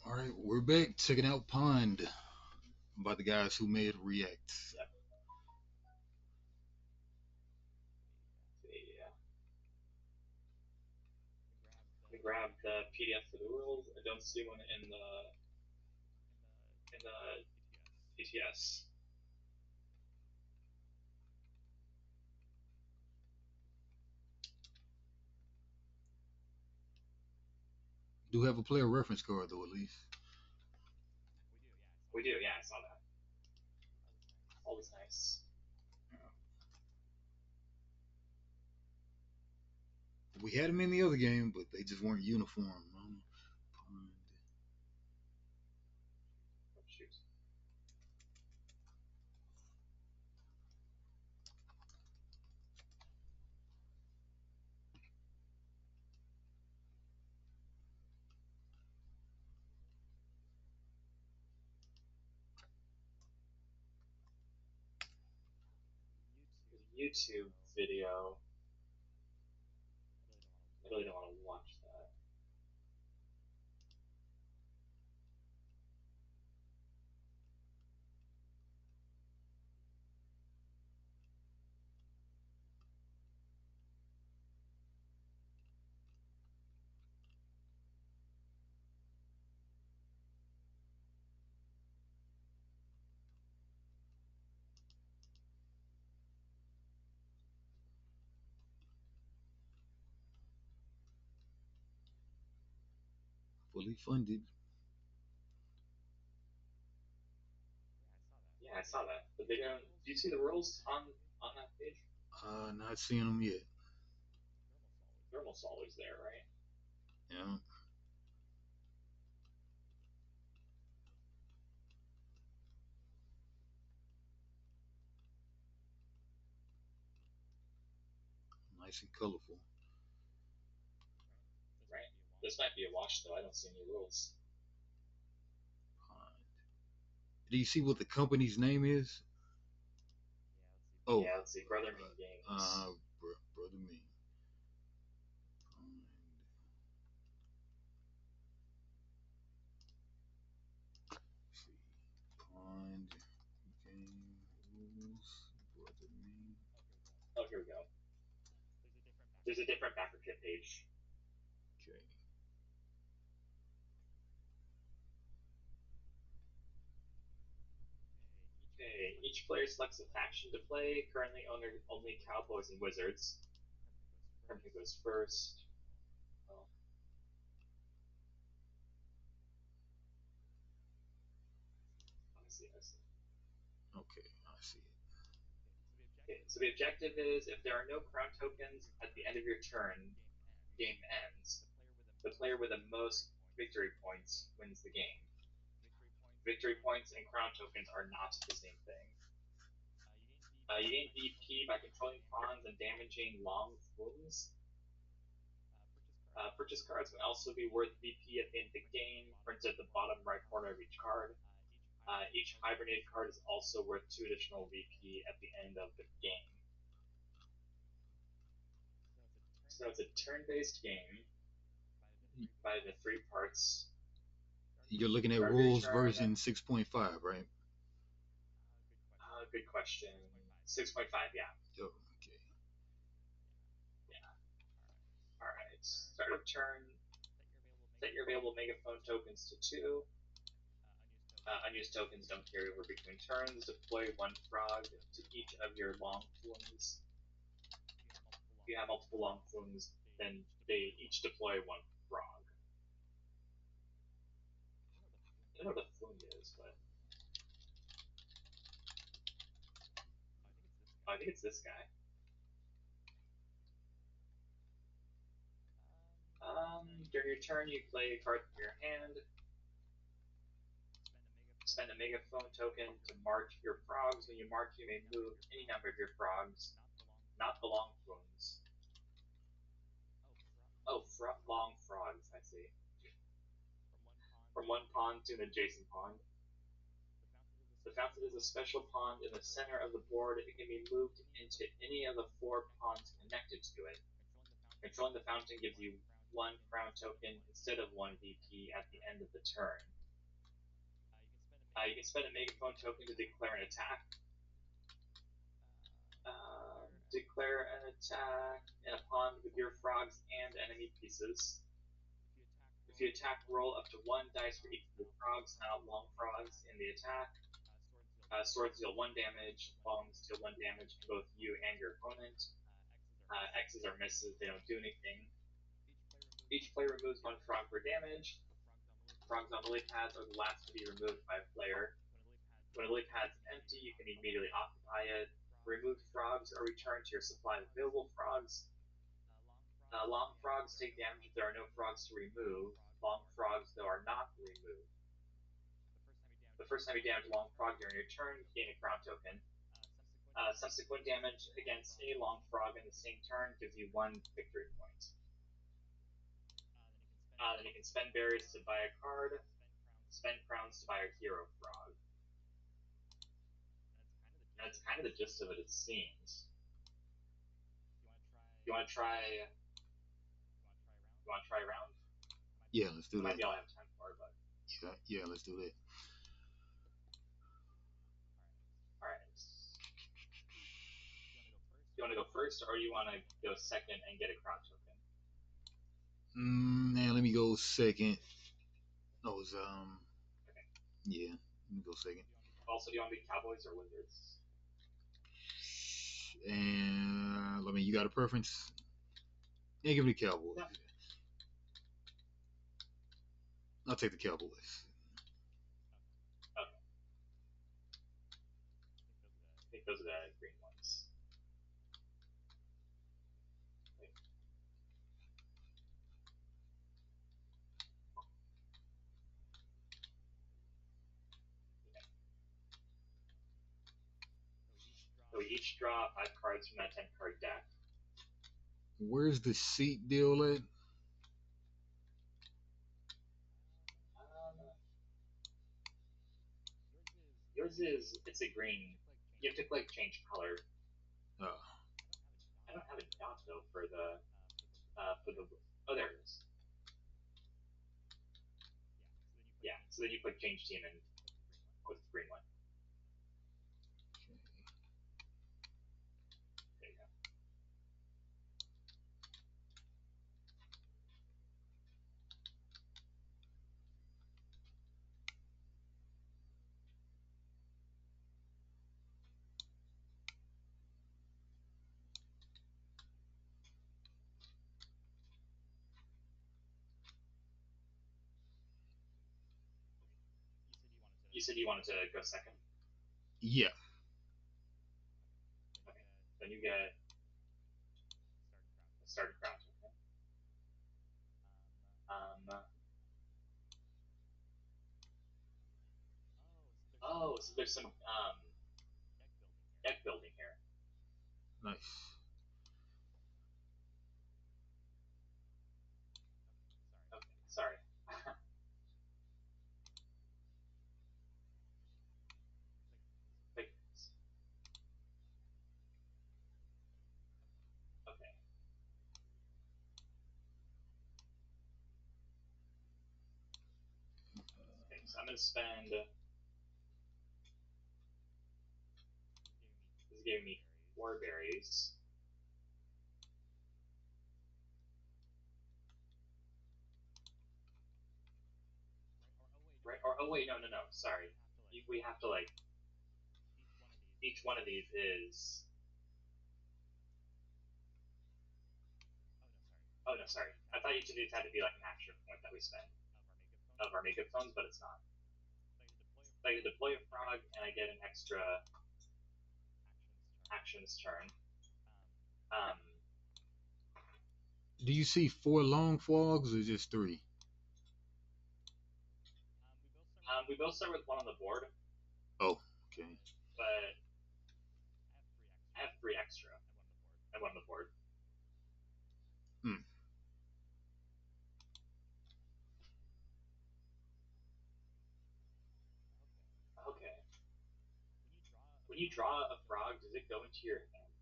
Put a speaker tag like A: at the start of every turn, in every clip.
A: All right, we're back checking out Pond by the guys who made React.
B: Yep. Yeah. I grabbed the PDF for the rules. I don't see one in the PTS.
A: Do have a player reference card though, at least.
B: We do, yeah, I saw that. Always nice.
A: We had them in the other game, but they just weren't uniform. Pond.
B: Oh, shoot. The YouTube video. I really don't want to watch that.
A: Fully funded.
B: Yeah, I saw that. But they don't. Do you see the rules on that page?
A: Not seeing them yet.
B: They're almost always there, right?
A: Yeah. Nice and colorful.
B: Right. This might be a wash though. I don't see any rules.
A: Pond. Do you see what the company's name is? Oh,
B: Yeah, let's see. Brother Ming Games.
A: Brother me. Pond. Let's see. Pond. Game rules. Brother me.
B: Oh, here we go. There's a different backer kit page.
A: Okay.
B: Okay, each player selects a faction to play. Currently, only Cowboys and Wizards. Company goes first. Oh, I see. I see.
A: Okay, I see it.
B: Okay, so the objective is if there are no crown tokens at the end of your turn, game ends. The player with the most victory points wins the game. Victory points and crown tokens are not the same thing. You gain VP by controlling pawns and damaging long wounds. Purchase cards can also be worth VP at the end of the game, printed at the bottom right corner of each card. Each hibernated card is also worth 2 additional VP at the end of the game. So it's a turn-based game by the 3 parts.
A: You're looking at
B: Start your
A: rules
B: turn.
A: version 6.5, right?
B: Good question. 6.5, yeah.
A: Oh, okay.
B: Yeah. Alright. Start of turn. Set your available megaphone tokens to 2. Unused tokens don't carry over between turns. Deploy 1 frog to each of your long flumes. If you have multiple long flumes, then they each deploy 1 frog. I don't know what a flume is, but I think it's this guy. During your turn, you play a card from your hand. Spend a megaphone token to mark your frogs. When you mark, you may move any number of your frogs, not the long flumes. Oh, long frogs, I see. From one pond to an adjacent pond. The fountain is a special pond in the center of the board. It can be moved into any of the 4 ponds connected to it. Controlling the fountain gives you 1 crown token instead of 1 VP at the end of the turn. You can spend a megaphone token to declare an attack. Declare an attack in a pond with your frogs and enemy pieces. If you attack, roll up to one dice for each of the frogs, not long frogs, in the attack. Swords deal 1 damage, longs deal 1 damage to both you and your opponent. X's are misses, they don't do anything. Each player removes 1 frog per damage. Frogs on lily pads are the last to be removed by a player. When a lily pad is empty, you can immediately occupy it. Removed frogs are returned to your supply of available frogs. Long frogs take damage if there are no frogs to remove. Long frogs, though, are not removed. The first time you damage a long frog during your turn, gain a crown token. Subsequent damage against any long frog in the same turn gives you 1 victory point. Then you can spend berries to buy a card, spend crowns to buy a hero frog. And that's kind of the gist of it, it seems. You want to try? You want to try a round?
A: Yeah, let's do
B: It
A: that.
B: might be all I have time for, but
A: Yeah, let's do that.
B: all right. You want to go first, or you want to go second and get a crown token?
A: Now let me go second. Oh, it's
B: Okay.
A: yeah. Let me go second.
B: Also, do you want to be Cowboys or Wizards?
A: And I mean, you got a preference? Yeah, give me the Cowboys.
B: Yeah.
A: I'll take the Cowboys.
B: Okay. I think those are the green ones. Wait. Yeah. So we each draw 5 cards from that 10 card deck.
A: Where's the seat deal at?
B: Yours is it's a green. You have to like change color.
A: Uh,
B: I don't have a dot though for the. Oh, there it is. Yeah. So then you click change team and put the green one. There you go. You said you wanted to go second.
A: yeah.
B: Okay. Then you get a starting crown. Okay. Oh, so there's some deck building here.
A: Nice.
B: Okay. Sorry. Like, okay. Okay. So I'm gonna spend. This gave me 4 berries. Right? Or oh wait, no. Sorry. We have to like each one of these is. Oh no, sorry. I thought each of these had to be like an action point that we spend of our makeup phones, but it's not. So I deploy a frog and I get an extra actions turn. Um,
A: Do you see 4 long frogs or just 3?
B: we both start with 1 on the board,
A: Oh, okay.
B: but I have 3 extra and 1 on the board.
A: Hmm.
B: Okay. When you draw a frog, does it go into your hand?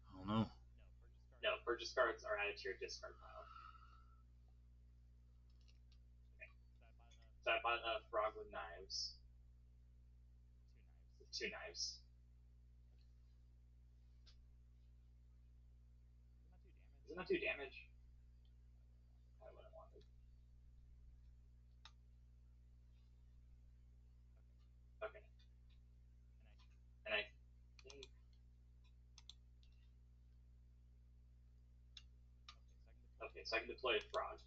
A: I don't know.
B: No, purchase cards are added to your discard pile. about a frog with knives? With two knives. Is it not two damage? Kind of what I wanted. Okay. And I think okay, so I can deploy a frog.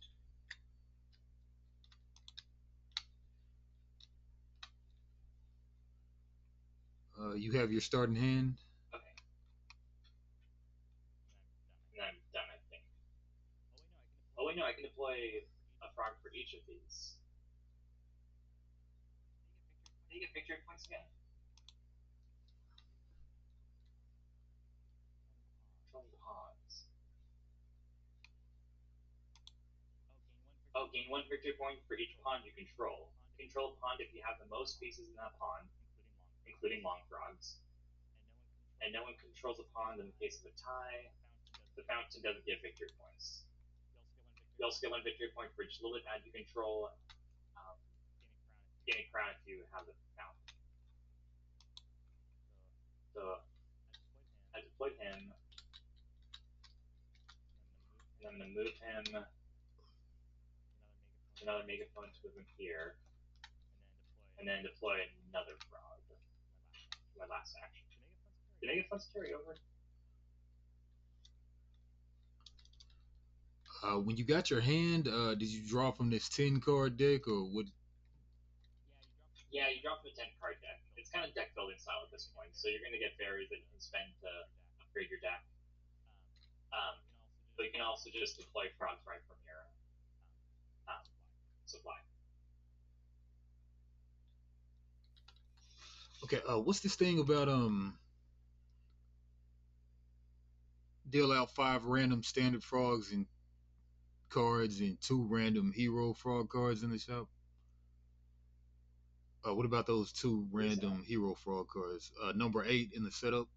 A: You have your starting hand.
B: Okay. And I'm done, I think. Oh wait, no, I can deploy a frog for each of these. Do you get victory points again? 20 pawns. Oh, gain one victory point for each pawn you control. Control a pawn if you have the most pieces in that pawn, including long frogs. And no one controls a pawn in the case of a tie. The fountain doesn't give victory points. You also get one victory point for each lily pad you control. Um, Gain a crown if you have the fountain. So I deployed him, and I'm gonna move him to another megaphone to move him here, and then deploy another frog. My last action. Do megaphones carry over?
A: When you got your hand, did you draw from this 10 card deck or what?
B: Yeah, you drop from a 10 card deck. It's kind of deck building style at this point, so you're going to get berries that you can spend to upgrade your deck. Um, but you can also just deploy frogs right from your um, supply.
A: Okay, what's this thing about deal out 5 random standard frogs and cards and 2 random hero frog cards in the shop? What about those two
B: What is that?
A: random hero frog cards? Number 8 in the setup.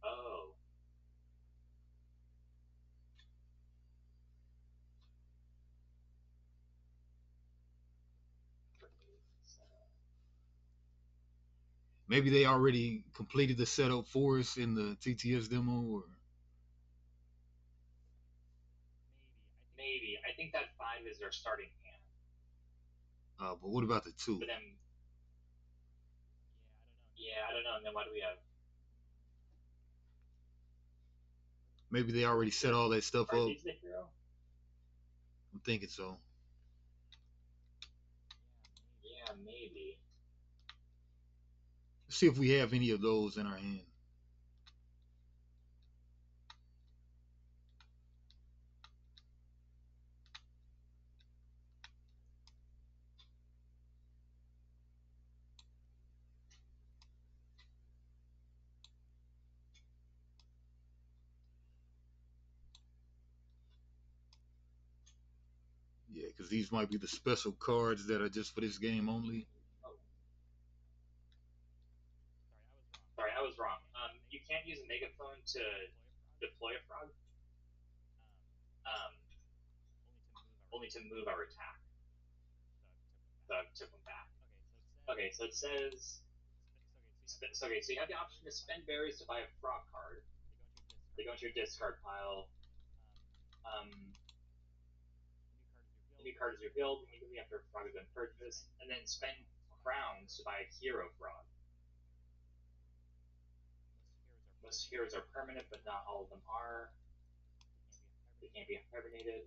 B: Oh,
A: Maybe they already completed the setup for us in the TTS demo, or
B: maybe. I think that 5 is their starting hand.
A: but what about the two?
B: But then, yeah, I don't know. And then what do we have?
A: Maybe they already set all that stuff
B: Are
A: up.
B: these the hero?
A: I'm thinking so.
B: Yeah, maybe.
A: Let's see if we have any of those in our hand. Yeah, because these might be the special cards that are just for this game only.
B: Oh, sorry, I was wrong. You can't use a megaphone to deploy a frog. Um, Only to move our attack. So I took them back. Okay, so it says. Okay, so you have the option to spend berries to buy a frog card. They go into your discard pile. Um, the new card is revealed immediately after a frog has been purchased, and then spend crowns to buy a hero frog. Most heroes are permanent, but not all of them are. They can't be hibernated.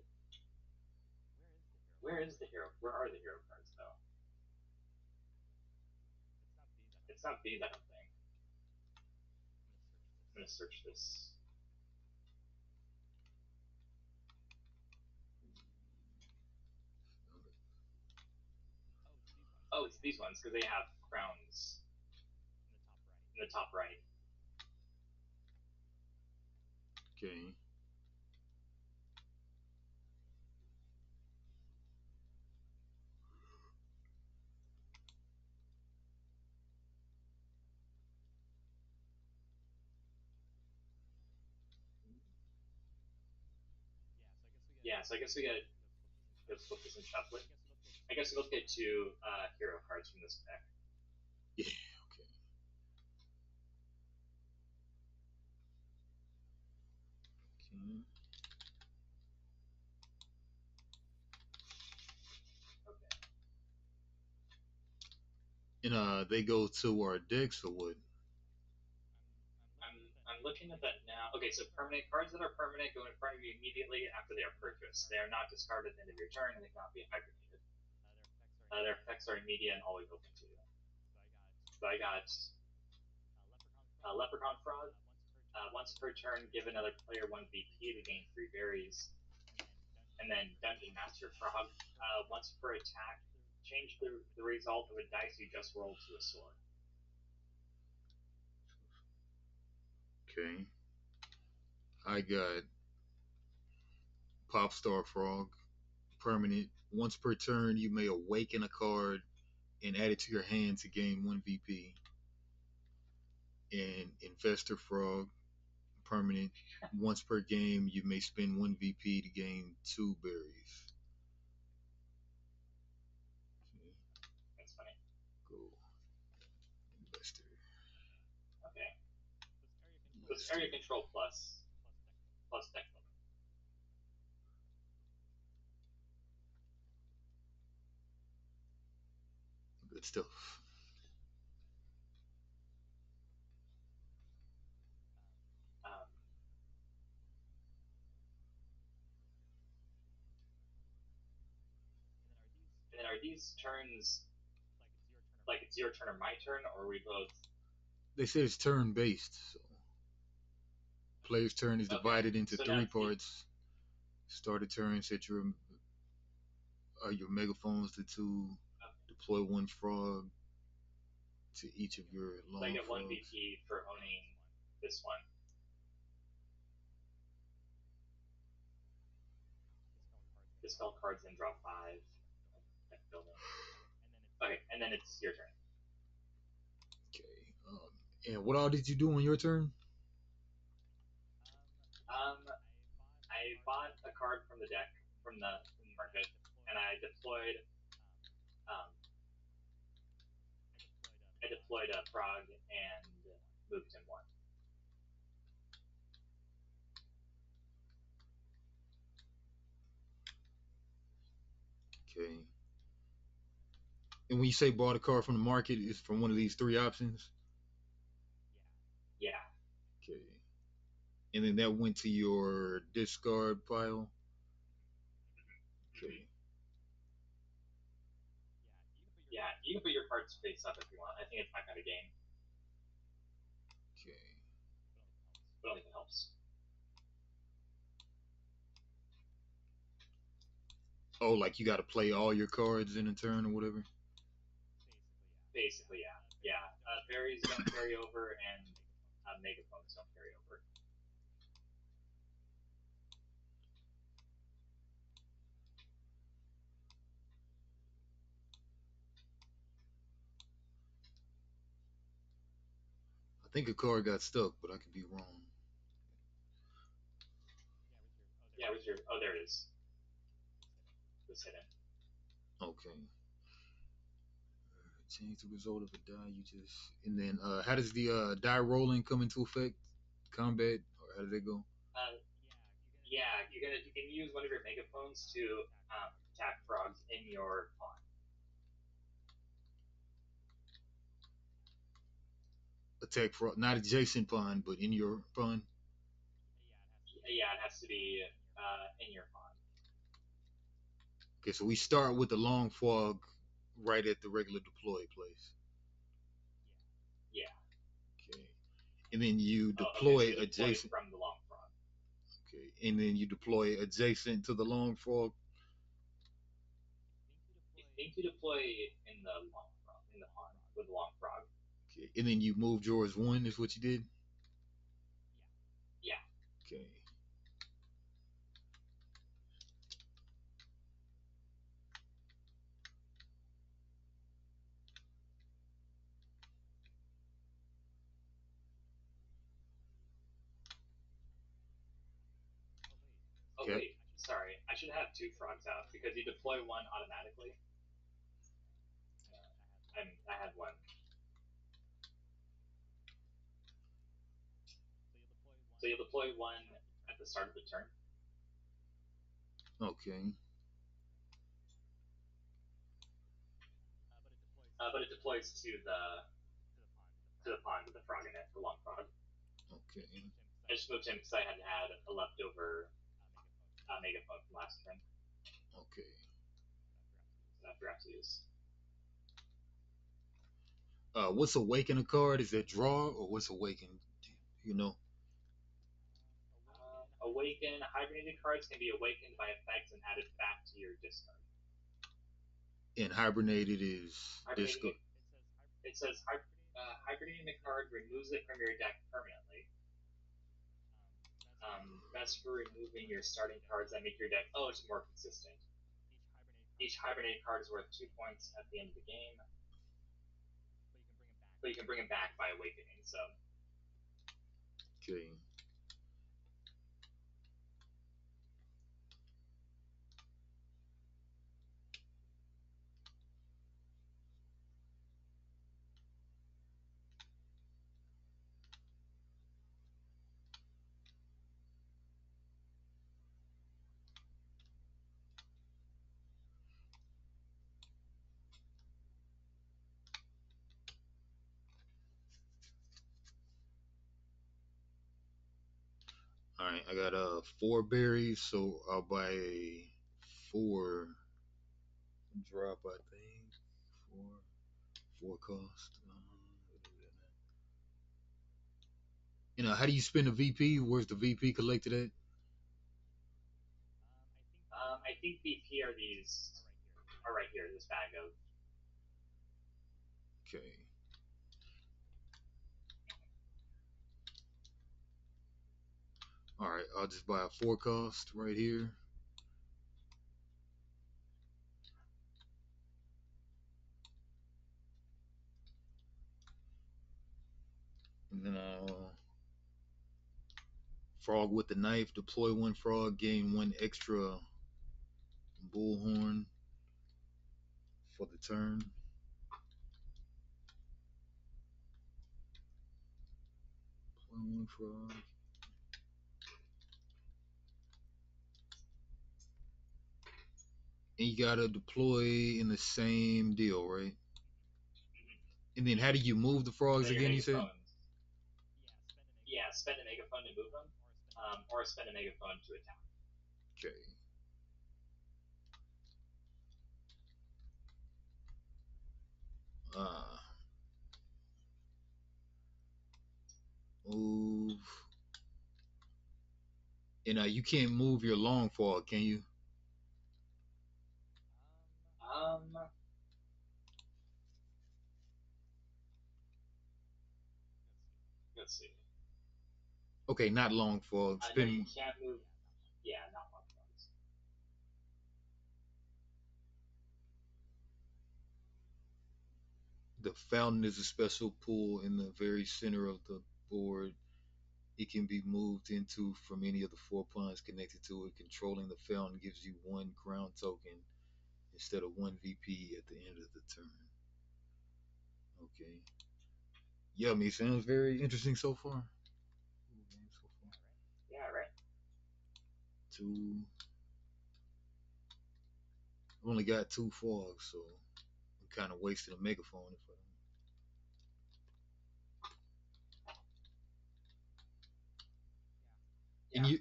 B: Where is the hero? Where are the hero cards though? It's not these, I don't think. I'm gonna search this. Oh, it's these ones because they have crowns in the top right.
A: Okay.
B: Yeah, so I guess we got Let's get some shuffling. I guess we'll get two hero cards from this deck.
A: Yeah. Okay. Okay.
B: Okay.
A: And they go to our decks or what?
B: I'm looking at that now. Okay, so permanent cards that are permanent go in front of you immediately after they are purchased. They are not discarded at the end of your turn, and they cannot be hibernated. Their effects are immediate and always open to you. So I got Leprechaun Frog. Once per turn, give another player 1 VP to gain 3 berries. And then Dungeon Master Frog. Once per attack, change the result of a dice you just rolled to a sword.
A: Okay. I got Popstar Frog, permanent. Once per turn, you may awaken a card and add it to your hand to gain 1 VP. And Investor Frog, permanent. Once per game, you may spend 1 VP to gain 2 berries. Okay.
B: That's funny.
A: Cool. Investor.
B: Okay. So it's area control plus DeckBuilder.
A: Good stuff.
B: Um, and then are these turns like it's your turn or my turn, or are we both?
A: They said it's turn based, so player's turn is
B: Okay.
A: divided into
B: So now
A: 3 parts. Start a turn, set your megaphones to 2,
B: okay.
A: deploy 1 frog to each of your
B: So I
A: long
B: get 1
A: frogs.
B: VP for owning this one. Dispel cards and draw 5. Deck building. Okay, and then it's your turn.
A: Okay. And what all did you do on your turn?
B: Um, I bought a card from the deck from the market, and um, I deployed a frog and moved him 1.
A: Okay. And when you say bought a card from the market, it's from one of these 3 options?
B: Yeah.
A: Okay. And then that went to your discard pile? Okay.
B: Yeah, you can put your cards face up if you want. I think it's my kind of game,
A: Okay.
B: but I don't think it helps.
A: Oh, like you got to play all your cards in a turn or whatever?
B: Basically, yeah. Yeah. Berries don't carry over, and megaphones don't carry over.
A: I think a card got stuck, but I could be wrong.
B: Yeah, where's your? Oh, there it is. It was hidden.
A: Okay. Change the result of a die you just. And then how does the die rolling come into effect? Combat? Or how did that go?
B: Uh, yeah, you can use one of your megaphones to attack frogs in your pawn.
A: Attack for not adjacent pawn, but in your pawn?
B: Yeah, it has to be in your pawn.
A: Okay, so we start with the long fog right at the regular deploy place.
B: Yeah.
A: Okay. And then you
B: Okay, so
A: deploy
B: you deploy
A: adjacent.
B: from the long frog.
A: Okay. And then you deploy adjacent to the long frog.
B: You think you deploy in the long frog, in the pawn with the long frog.
A: Okay. And then you moved yours 1 is what you did?
B: Yeah.
A: Okay.
B: Oh
A: Okay.
B: wait, Sorry, I should have two frogs out because you deploy one automatically. I had one. So you'll deploy one at the start of the turn,
A: Okay.
B: but it deploys to the pond with the frog in it, the long frog.
A: Okay.
B: I just moved him because I had a leftover megaphone from last turn
A: Okay.
B: that I forgot to use.
A: What's awaken a card? Is that draw or what's awaken? You know,
B: Awaken hibernated cards can be awakened by effects and added back to your discard.
A: and hibernated is discard.
B: Hibernating it says hibernating the card removes it from your deck permanently. Best for removing your starting cards that make your deck it's more consistent. Each hibernated card is worth 2 points at the end of the game, but you can bring them back by awakening. So
A: Okay. All right. I got 4 berries, so I'll buy a 4 drop. I think 4 cost. How do you spend the VP? Where's the VP collected at?
B: I think BP are right here. This bag of
A: Okay. All right. I'll just buy a 4 cost right here. And then I'll frog with the knife, deploy 1 frog, gain 1 extra bullhorn for the turn. Deploy 1 frog. And you gotta deploy in the same deal, right? And then how do you move the frogs again? You said.
B: Yeah, spend a megaphone to move them, or spend a megaphone to attack.
A: Okay. Uh, move. And you can't move your long frog, can you?
B: Um, let's see.
A: Okay, not long frog.
B: No, you
A: Spin.
B: can't move. Yeah, not one frogs.
A: The fountain is a special pool in the very center of the board. It can be moved into from any of the 4 pawns connected to it. Controlling the fountain gives you 1 crown token instead of 1 VP at the end of the turn. Okay. Yeah, I mean, sounds very interesting so far.
B: Yeah, right.
A: Two. I've only got 2 frogs, so I'm kind of wasting a megaphone if I don't. And
B: Yeah,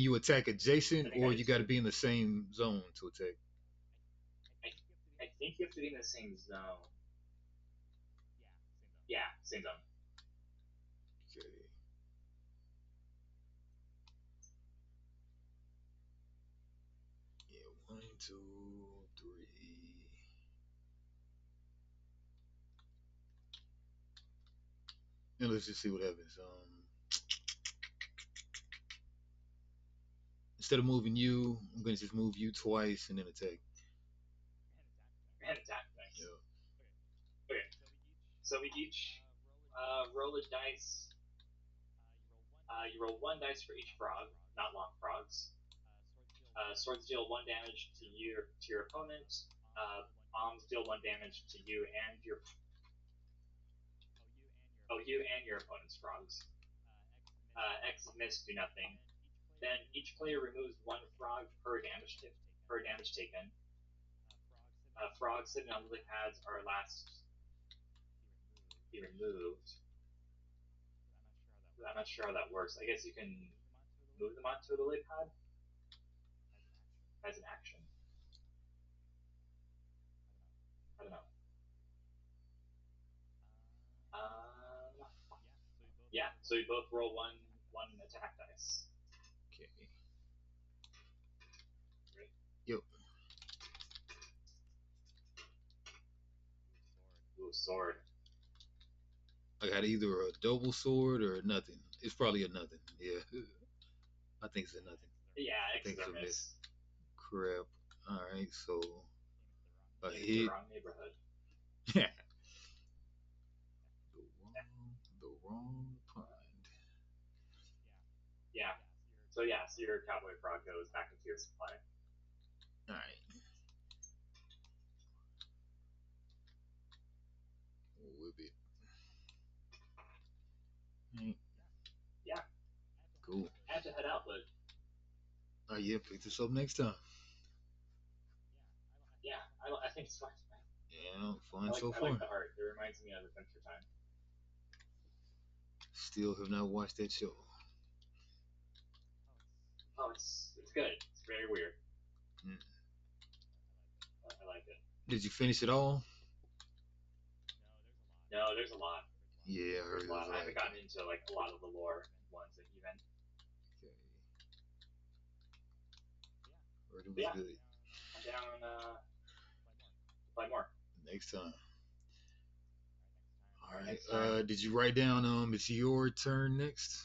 A: you attack adjacent,
B: I think
A: or
B: I
A: you
B: did
A: got to
B: too.
A: be in the same zone to attack.
B: I, I think you have to be in the same zone. Yeah, same zone.
A: Okay. Yeah, one, two, three. And let's just see what happens. Instead of moving you, I'm gonna just move you twice and then attack.
B: And attack, nice.
A: Yeah.
B: Okay, so we each roll a dice. You roll one dice for each frog, not long frogs. Swords deal 1 damage to your opponent. Bombs deal 1 damage to you and your opponent's frogs. X miss do nothing. Then each player removes 1 frog per damage taken. Frogs sitting on lily pads are last be removed. I'm not sure how that works. I guess you can move them onto the lily pad as an action. I don't know. Yeah, so you both roll one attack dice.
A: Okay. Yep.
B: Ooh, sword.
A: I got either a double sword or nothing. It's probably a nothing. Yeah. I think it's a nothing.
B: Yeah,
A: I think
B: X's
A: it's
B: are
A: a miss.
B: miss.
A: Crap. All right. So a
B: Came to the
A: hit.
B: wrong neighborhood.
A: the wrong pond.
B: Yeah. So your cowboy frog goes back into your supply.
A: All right. Whip it. All right.
B: Yeah.
A: Cool.
B: I have to head out, but
A: Oh yeah. Pick this up next time.
B: yeah, I think it's fine.
A: Yeah. Fun so
B: I
A: far.
B: like the art. It reminds me of Adventure Time.
A: Still have not watched that show.
B: Oh, it's good. It's very weird.
A: Mm.
B: I like it.
A: Did you finish it all?
B: No, there's a lot.
A: Yeah, I
B: There's
A: heard
B: a
A: it was
B: lot. I haven't
A: acting.
B: gotten into like a lot of the lore ones even.
A: Okay. Heard it
B: But
A: was
B: yeah,
A: good.
B: I'm down to play more.
A: Next time.
B: All
A: All
B: right,
A: right.
B: next time.
A: Did you write down? It's your turn next.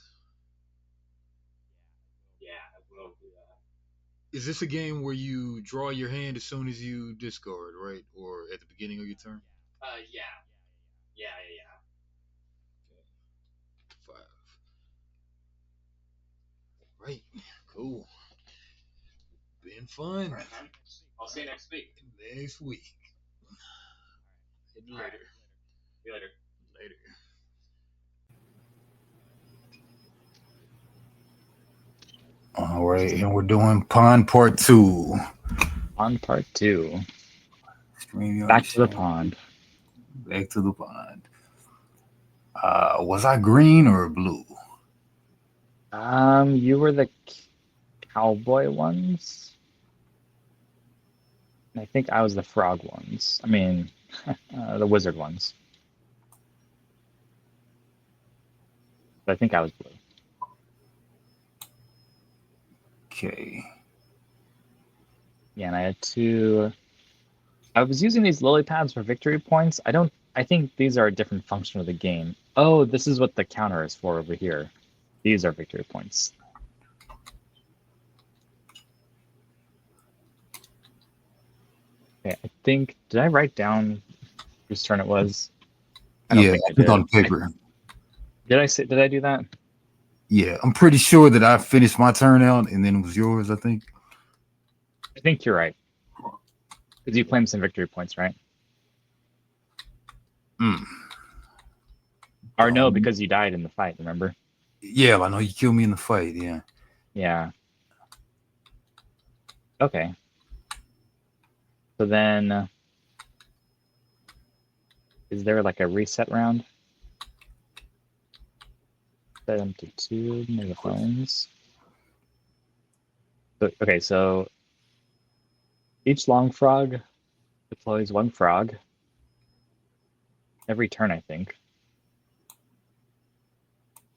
B: Yeah, I will do that.
A: Is this a game where you draw your hand as soon as you discard, right, or at the beginning of your turn?
B: Yeah, yeah.
A: Okay. 5. Right. Cool. Been fun.
B: All right, man. I'll see you next week.
A: Next week.
B: All right.
A: Later.
B: See you later.
A: Later.
C: All right, and we're doing Pond Part 2.
D: On part 2.
C: StreamYard
D: Back to the
C: chat.
D: pond.
C: Back to the pond. Was I green or blue?
D: You were the cowboy ones. And I think I was the frog ones. I mean, the wizard ones. But I think I was blue.
C: Okay.
D: Yeah, and I had two. I was using these lily pads for victory points. I think these are a different function of the game. Oh, this is what the counter is for over here. These are victory points. Okay, I think, did I write down whose turn it was? I don't
C: Yeah,
D: think
C: I
D: I
C: put
D: did.
C: on paper.
D: Did I do that?
C: Yeah, I'm pretty sure that I finished my turn out and then it was yours, I think.
D: I think you're right. Because you claimed some victory points, right?
C: Mm.
D: Or no, because you died in the fight, remember?
C: Yeah, I know you killed me in the fight, yeah.
D: Yeah. Okay. So then, is there like a reset round? Set them to 2 megaphones. Okay, so each long frog deploys 1 frog every turn, I think.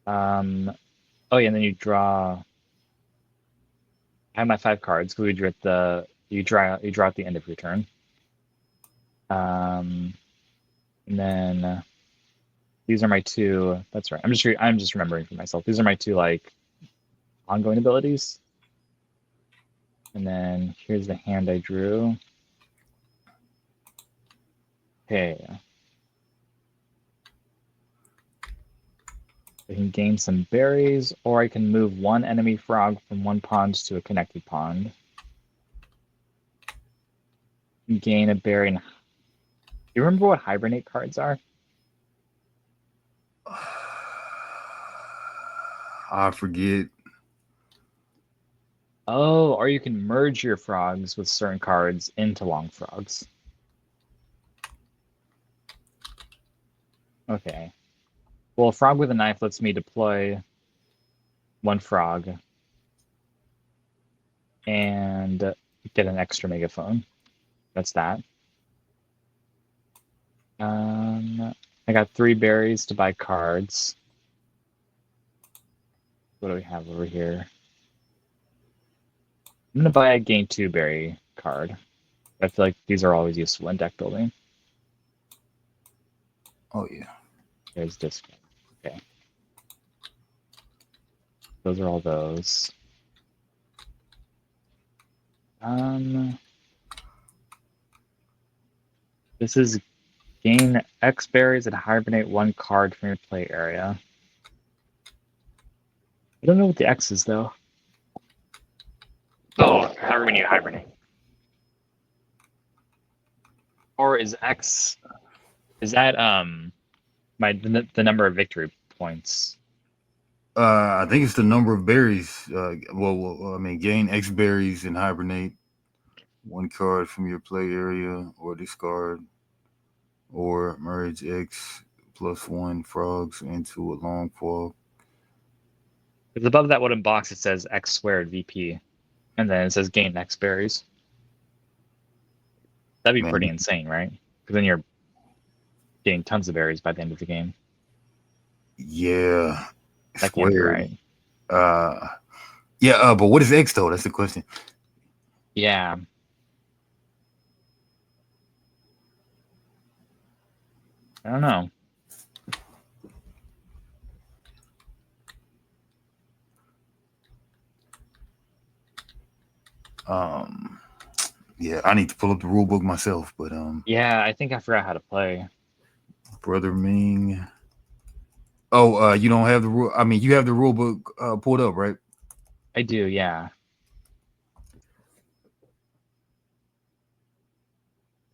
D: Oh yeah, and then you draw. I have my 5 cards. So you draw at the end of your turn. And then these are my 2. That's right. I'm just remembering for myself. These are my 2 like ongoing abilities. And then here's the hand I drew. Okay. I can gain some berries, or I can move 1 enemy frog from 1 pond to a connected pond. gain a berry. Do you remember what hibernate cards are?
C: I forget.
D: Oh, or you can merge your frogs with certain cards into long frogs. Okay. Well, a frog with a knife lets me deploy one frog and get an extra megaphone. That's that. I got 3 berries to buy cards. What do we have over here? I'm gonna buy a gain 2 berry card. I feel like these are always useful in deck building.
C: Oh yeah.
D: There's this one. Okay. Those are all those. This is gain X berries and hibernate 1 card from your play area. I don't know what the X is though. Oh, however many you hibernate. Or is X, is that the number of victory points?
C: I think it's the number of berries. Well, I mean, gain X berries and hibernate 1 card from your play area, or discard, or merge X plus 1 frogs into a long frog.
D: Because above that wooden box it says X squared VP, and then it says gain X berries. That'd be
C: Man,
D: pretty insane, right? Because then you're getting tons of berries by the end of the game.
C: yeah,
D: That can't be
C: squared.
D: right.
C: Yeah, but what is X though? That's the question.
D: Yeah. I don't know.
C: Yeah, I need to pull up the rule book myself, but
D: Yeah, I think I forgot how to play.
C: brother Ming. Oh, you don't have the rule. I mean, you have the rule book pulled up, right?
D: I do, yeah.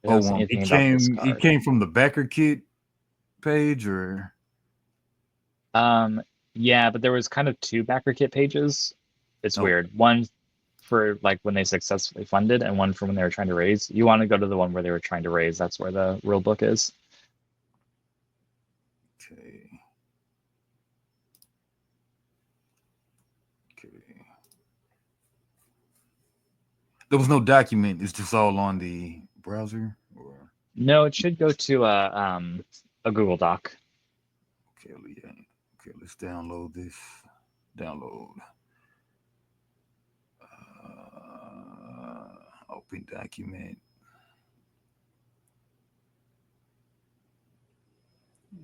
D: I don't
C: Oh,
D: see anything
C: it
D: about this
C: came. It
D: card.
C: came from the backer kit page, or
D: Yeah, but there was kind of 2 backer kit pages. It's
C: no?
D: weird. One for like when they successfully funded, and one for when they were trying to raise. You want to go to the one where they were trying to raise. That's where the rule book is.
C: Okay. Okay. There was no document. It's just all on the browser. Or
D: No, it should go to a Google Doc.
C: okay, yeah. Okay, let's download this. Download. Open document.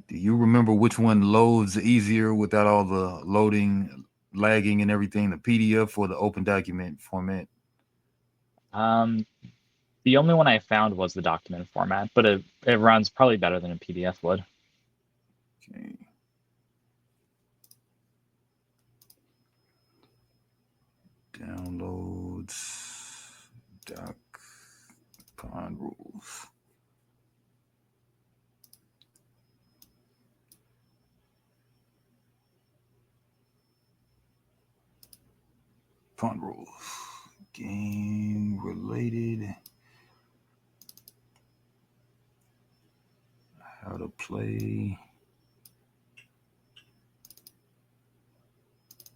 C: Do you remember which one loads easier without all the loading, lagging, and everything? The PDF or the open document format?
D: Um, the only one I found was the document format, but it runs probably better than a PDF would.
C: Okay. Downloads. Doc. Pond rules. Pond rules. Game related. How to play.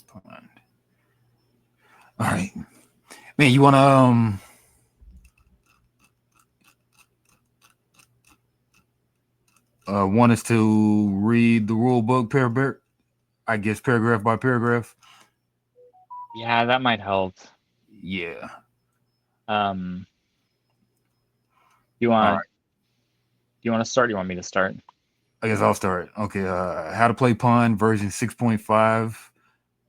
C: Pond. All right, man. You wanna want us to read the rule book paragraph? I guess paragraph by paragraph.
D: Yeah, that might help.
C: Yeah.
D: Um, you
C: All
D: want
C: right.
D: you want to start? You want me to start?
C: I guess I'll start. Okay. How to play Pond version 6.5.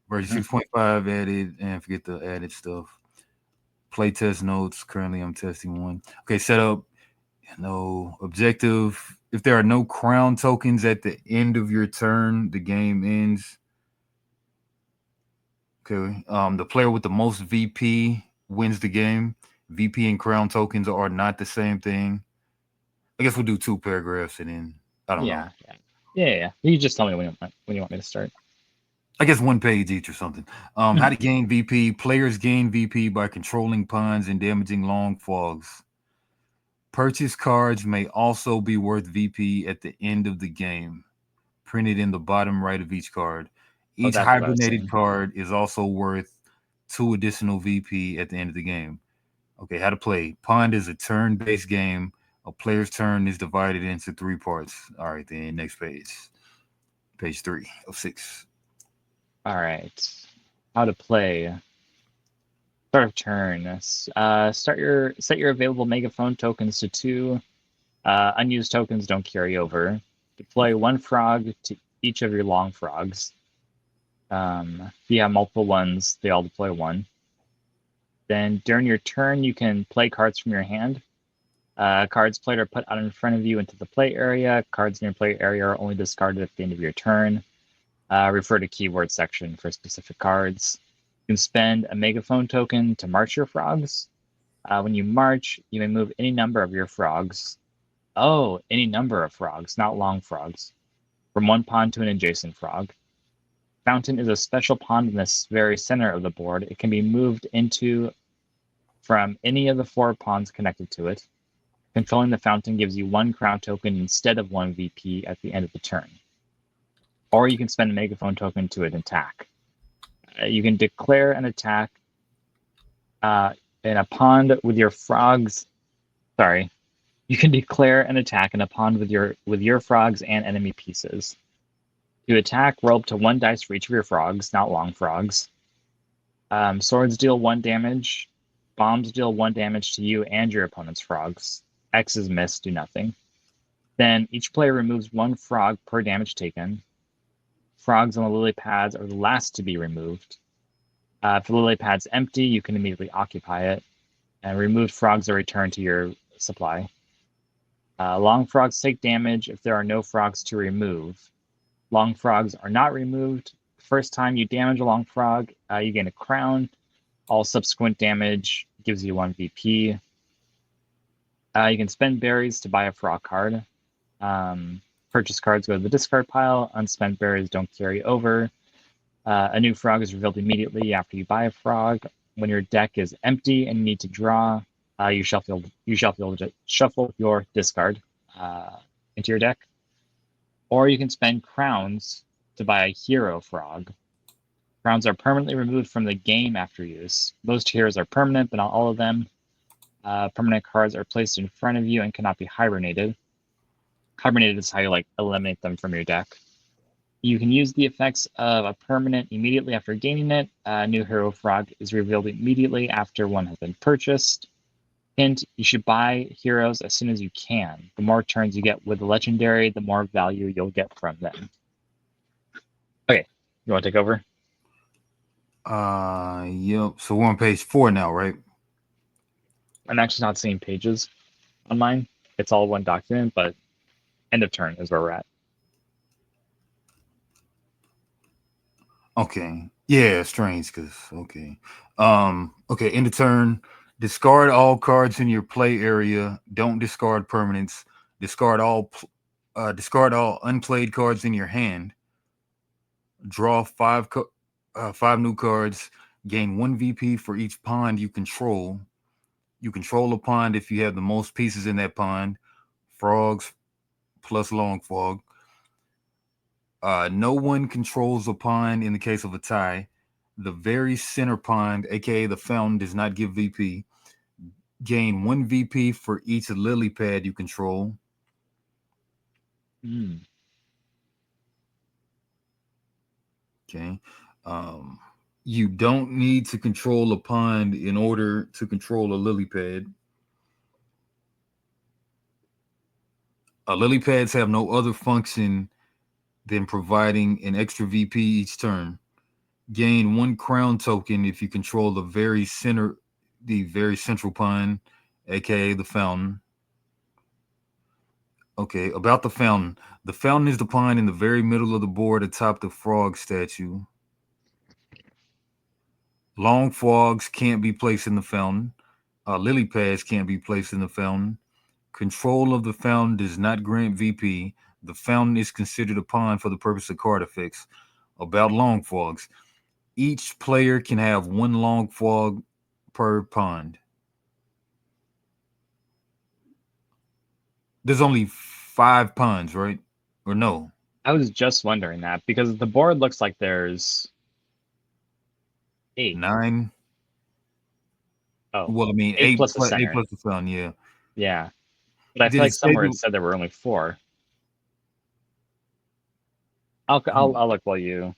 C: Version 6.5 added, and forget the added stuff. Playtest notes. Currently, I'm testing one. Okay. Setup. No objective. If there are no crown tokens at the end of your turn, the game ends. Okay. The player with the most VP wins the game. VP and crown tokens are not the same thing. I guess we'll do 2 paragraphs and then I don't know.
D: Yeah. You just tell me when you want me to start.
C: I guess 1 page each or something. How to gain VP. Players gain VP by controlling pawns and damaging long fogs. Purchase cards may also be worth VP at the end of the game, printed in the bottom right of each card.
D: Oh,
C: Each
D: that's what I was
C: hibernated
D: saying.
C: card is also worth 2 additional VP at the end of the game. Okay, how to play. Pond is a turn-based game. A player's turn is divided into 3 parts. All right, then next page. Page 3 of 6.
D: All right. How to play. Start of turn. Set your available megaphone tokens to 2. Unused tokens don't carry over. Deploy 1 frog to each of your long frogs. If you have multiple ones, they all deploy 1. Then during your turn, you can play cards from your hand. Cards played are put out in front of you into the play area. Cards in your play area are only discarded at the end of your turn. Refer to keyword section for specific cards. You can spend a megaphone token to march your frogs. When you march, you may move any number of your frogs. Oh, any number of frogs, not long frogs. From one pond to an adjacent frog. Fountain is a special pond in the very center of the board. It can be moved into from any of the 4 ponds connected to it. Controlling the fountain gives you 1 crown token instead of 1 VP at the end of the turn. Or you can spend a megaphone token to an attack. You can declare an attack in a pond with your frogs. Sorry. You can declare an attack in a pond with your frogs and enemy pieces. To attack, roll up to 1 dice for each of your frogs, not long frogs. Swords deal 1 damage. Bombs deal 1 damage to you and your opponent's frogs. X's miss, do nothing. Then each player removes 1 frog per damage taken. Frogs on the lily pads are the last to be removed. If the lily pad's empty, you can immediately occupy it. And removed frogs are returned to your supply. Long frogs take damage if there are no frogs to remove. Long frogs are not removed. First time you damage a long frog, you gain a crown. All subsequent damage gives you 1 VP. You can spend berries to buy a frog card. Purchase cards go to the discard pile. Unspent berries don't carry over. A new frog is revealed immediately after you buy a frog. When your deck is empty and you need to draw, you shuffle your discard into your deck. Or you can spend crowns to buy a hero frog. Crowns are permanently removed from the game after use. Most heroes are permanent, but not all of them. Permanent cards are placed in front of you and cannot be hibernated. Hibernated is how you eliminate them from your deck. You can use the effects of a permanent immediately after gaining it. A new hero frog is revealed immediately after one has been purchased. Hint, you should buy heroes as soon as you can. The more turns you get with the legendary, the more value you'll get from them. Okay, you want to take over?
C: Yep. So we're on page 4 now, right?
D: I'm actually not seeing pages on mine. It's all one document, but end of turn is where we're at.
C: Okay. Yeah, strange because okay. Okay, end of turn. Discard all cards in your play area. Don't discard permanents. Discard all unplayed cards in your hand. Draw 5 new cards. Gain 1 VP for each pond you control. You control a pond if you have the most pieces in that pond. Frogs plus long frog. No one controls a pond in the case of a tie. The very center pond, aka the fountain, does not give VP. Gain 1 VP for each lily pad you control. Okay. You don't need to control a pond in order to control a lily pad. Lily pads have no other function than providing an extra VP each turn. Gain 1 crown token if you control the very central pond, aka the fountain. Okay, about the fountain. The fountain is the pond in the very middle of the board atop the frog statue. Long frogs can't be placed in the fountain. Lily pads can't be placed in the fountain. Control of the fountain does not grant VP. The fountain is considered a pawn for the purpose of card effects. About long fogs. Each player can have one long fog per pond. There's only 5 ponds, right? Or no?
D: I was just wondering that because the board looks like there's 8.
C: 9?
D: Oh,
C: Well, I mean,
D: 8
C: eight
D: plus the
C: plus eight
D: center.
C: plus the fountain. Yeah.
D: Yeah. But I feel
C: Did it
D: like
C: say
D: somewhere it said there were only 4. I'll look while you.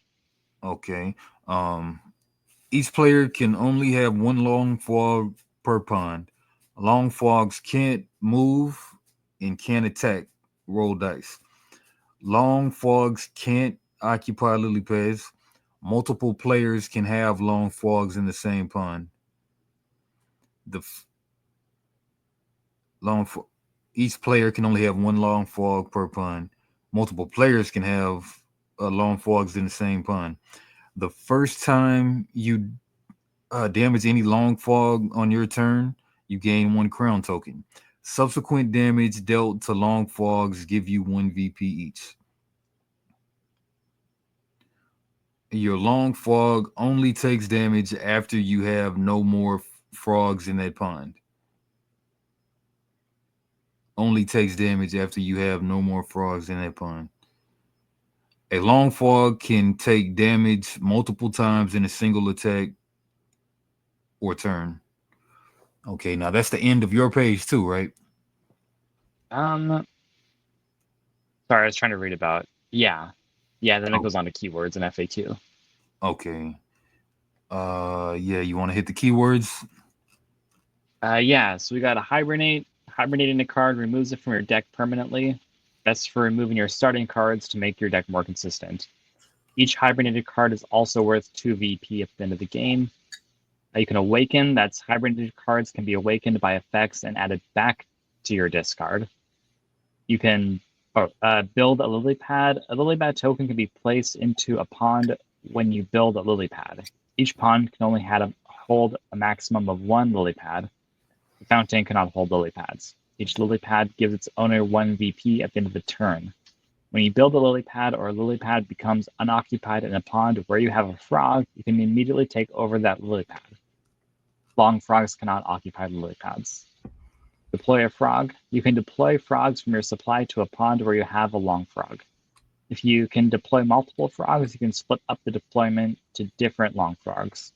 C: Okay. Um, each player can only have one long fog per pond. Long fogs can't move and can't attack. Roll dice. Long fogs can't occupy lily pads. Multiple players can have long fogs in the same pond. The long fo- each player can only have one long fog per pond. Multiple players can have long fogs in the same pond. The first time you damage any long fog on your turn, you gain 1 crown token. Subsequent damage dealt to long fogs give you 1 VP each. Your long fog only takes damage after you have no more frogs in that pond. Only takes damage after you have no more frogs in that pond. A long fog can take damage multiple times in a single attack or turn. Okay, now that's the end of your page too, right?
D: Um, sorry, I was trying to read about. Yeah, yeah. Then it
C: Oh,
D: goes on to keywords and FAQ.
C: okay. Yeah, you want to hit the keywords?
D: Yeah. So we got a hibernate. Hibernating a card removes it from your deck permanently. Best for removing your starting cards to make your deck more consistent. Each hibernated card is also worth 2 VP at the end of the game. You can awaken. That's hibernated cards can be awakened by effects and added back to your discard. You can build a lily pad. A lily pad token can be placed into a pond when you build a lily pad. Each pond can only hold a maximum of 1 lily pad. The fountain cannot hold lily pads. Each lily pad gives its owner 1 VP at the end of the turn. When you build a lily pad or a lily pad becomes unoccupied in a pond where you have a frog, you can immediately take over that lily pad. Long frogs cannot occupy the lily pads. Deploy a frog. You can deploy frogs from your supply to a pond where you have a long frog. If you can deploy multiple frogs, you can split up the deployment to different long frogs.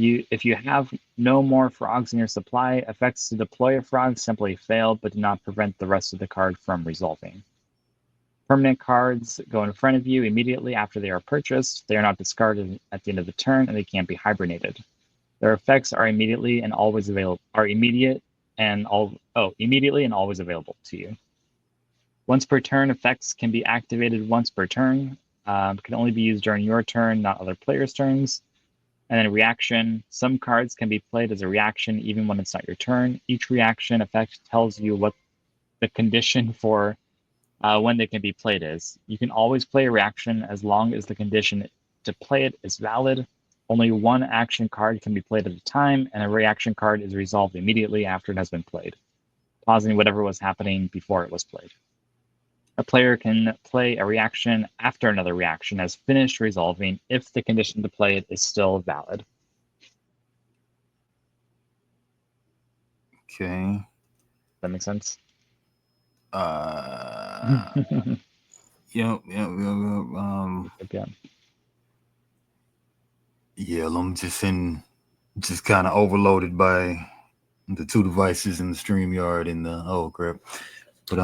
D: If you have no more frogs in your supply, effects to deploy a frog simply fail but do not prevent the rest of the card from resolving. Permanent cards go in front of you immediately after they are purchased. They are not discarded at the end of the turn, and they can't be hibernated. Their effects are immediately and always available. Immediately and always available to you. Once per turn, effects can be activated once per turn. Can only be used during your turn, not other players' turns. And then reaction. Some cards can be played as a reaction even when it's not your turn. Each reaction effect tells you what the condition for when they can be played is. You can always play a reaction as long as the condition to play it is valid. Only 1 action card can be played at a time, and a reaction card is resolved immediately after it has been played, pausing whatever was happening before it was played. A player can play a reaction after another reaction has finished resolving if the condition to play it is still valid.
C: Okay.
D: That makes sense?
C: Uh, yeah, yeah,
D: Yeah.
C: yeah. I'm just kind of overloaded by the 2 devices in the StreamYard and the oh crap. But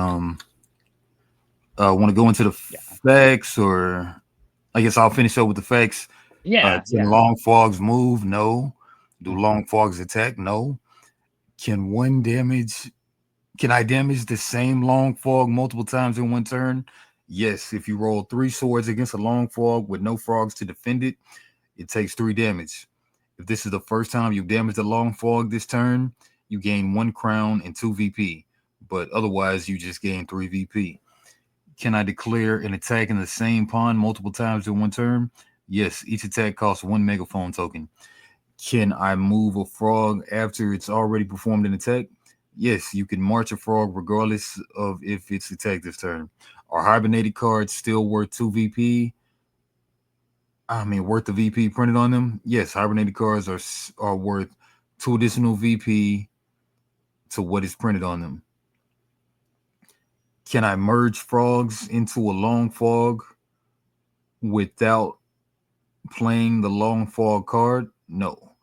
C: want to go into the
D: Yeah.
C: facts, or I guess I'll finish up with the facts.
D: Yeah.
C: Can long fogs move? No. Do
D: Mhm.
C: long fogs attack? No. Can one damage? Can I damage the same long fog multiple times in one turn? Yes. If you roll 3 swords against a long fog with no frogs to defend it, it takes 3 damage. If this is the first time you damage the long fog this turn, you gain 1 crown and 2 VP. But otherwise, you just gain 3 VP. Can I declare an attack in the same pawn multiple times in one turn? Yes, each attack costs 1 megaphone token. Can I move a frog after it's already performed an attack? Yes, you can march a frog regardless of if it's detective's turn. Are hibernated cards still worth 2 VP? I mean, worth the VP printed on them? Yes, hibernated cards are worth 2 additional VP to what is printed on them. Can I merge frogs into a long fog without playing the long fog card? No.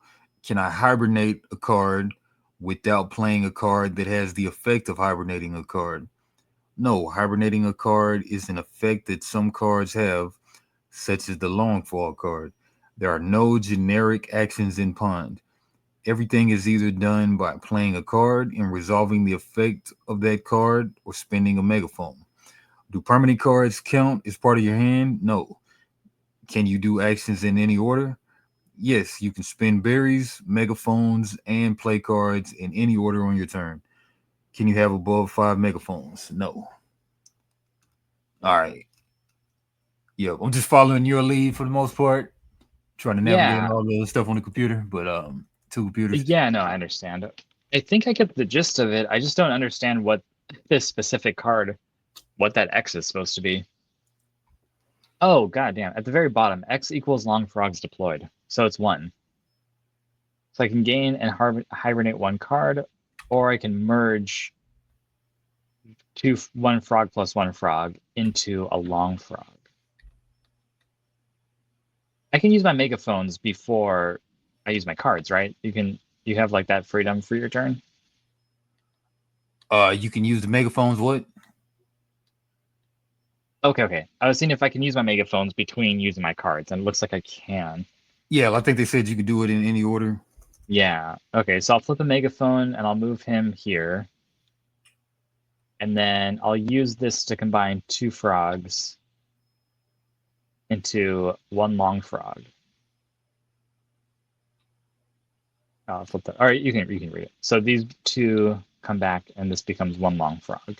C: Can I hibernate a card without playing a card that has the effect of hibernating a card? No, hibernating a card is an effect that some cards have, such as the long fog card. There are no generic actions in Pond. Everything is either done by playing a card and resolving the effect of that card or spending a megaphone. Do permanent cards count as part of your hand? No. Can you do actions in any order? Yes, you can spend berries, megaphones, and play cards in any order on your turn. Can you have above 5 megaphones? No. All right. Yeah, I'm just following your lead for the most part, trying to navigate
D: Yeah,
C: all the stuff on the computer, but two computers.
D: yeah, no, I understand. I think I get the gist of it. I just don't understand what this specific card, what that X is supposed to be. Oh, goddamn. At the very bottom, X equals long frogs deployed. So it's 1. So I can gain and hibernate 1 card, or I can merge 1 frog plus 1 frog into a long frog. I can use my megaphones before I use my cards, right? You have like that freedom for your turn.
C: You can use the megaphones. What?
D: Okay. I was seeing if I can use my megaphones between using my cards, and it looks like I can.
C: Yeah, I think they said you could do it in any order.
D: Yeah. Okay, so I'll flip a megaphone and I'll move him here. And then I'll use this to combine 2 frogs into 1 long frog. I'll flip that. All right, you can read it. So these 2 come back, and this becomes 1 long frog.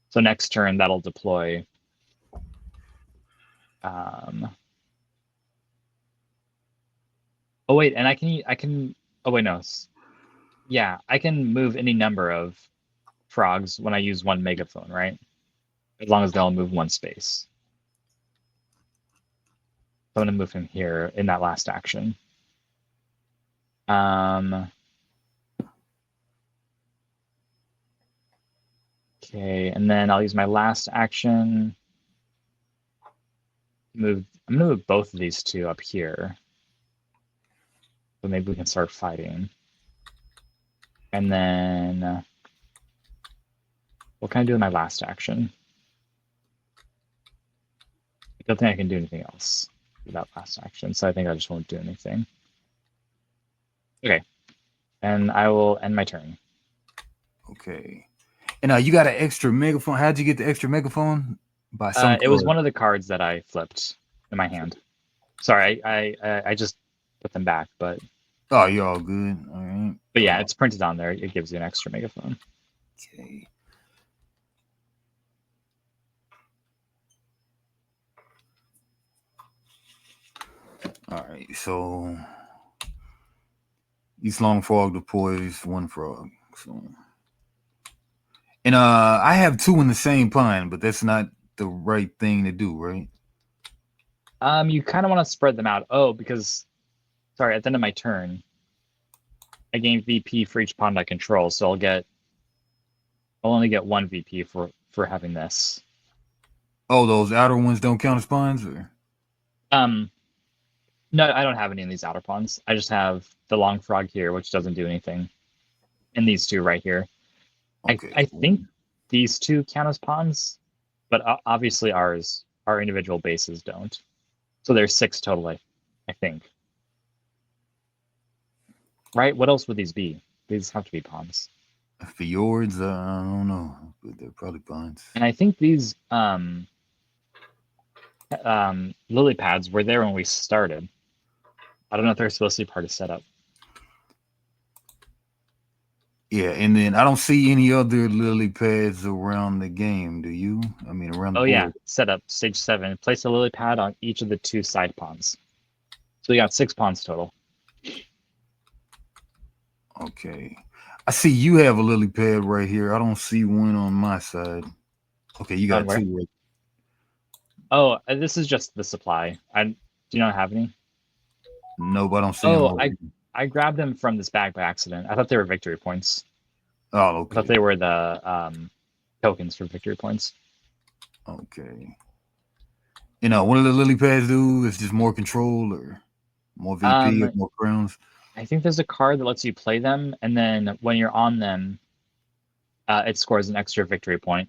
D: So next turn that'll deploy. Oh wait, and I can. Oh wait, no. Yeah, I can move any number of frogs when I use 1 megaphone, right? As long as they'll move 1 space. So I'm gonna move him here in that last action. Okay, and then I'll use my last action. I'm gonna move both of these 2 up here. So maybe we can start fighting. And then what can I do in my last action? I don't think I can do anything else with that last action, so I think I just won't do anything. Okay, and I will end my turn.
C: Okay. And you got an extra megaphone. How'd you get the extra megaphone? By some
D: It was
C: card.
D: one of the cards that I flipped in my hand. Sorry, I just put them back, but
C: Oh, you're all good. All right.
D: but yeah, it's printed on there. It gives you an extra megaphone.
C: Okay. All right. So each long frog deploys 1 frog. So, and I have 2 in the same pine, but that's not the right thing to do, right?
D: You kind of want to spread them out. Oh, because sorry, at the end of my turn, I gain VP for each pawn I control, so I'll only get 1 VP for having this.
C: Oh, those outer ones don't count as pawns, or?
D: No, I don't have any in these outer pawns. I just have the long frog here, which doesn't do anything, and these 2 right here.
C: Okay.
D: I think these 2 count as pawns, but obviously our individual bases don't. So there's 6 total, I think. Right? What else would these be? These have to be pawns.
C: Fjords, I don't know, but they're probably pawns.
D: And I think these lily pads were there when we started. I don't know if they're supposed to be part of setup.
C: Yeah, and then I don't see any other lily pads around the game. Do you? I mean, around the board.
D: Yeah, setup stage 7. Place a lily pad on each of the 2 side pawns. So we got 6 pawns total.
C: Okay. I see you have a lily pad right here. I don't see one on my side. Okay, you
D: On
C: got
D: where?
C: two. Right?
D: Oh, this is just the supply. Do you not have any?
C: No, but I don't see them
D: Oh,
C: over here.
D: I grabbed them from this bag by accident. I thought they were victory points.
C: Oh,
D: I thought
C: okay.
D: they were the tokens for victory points.
C: Okay. What do the lily pads do? Is just more control or more VP or
D: Um,
C: more crowns?
D: I think there's a card that lets you play them, and then when you're on them, it scores an extra victory point.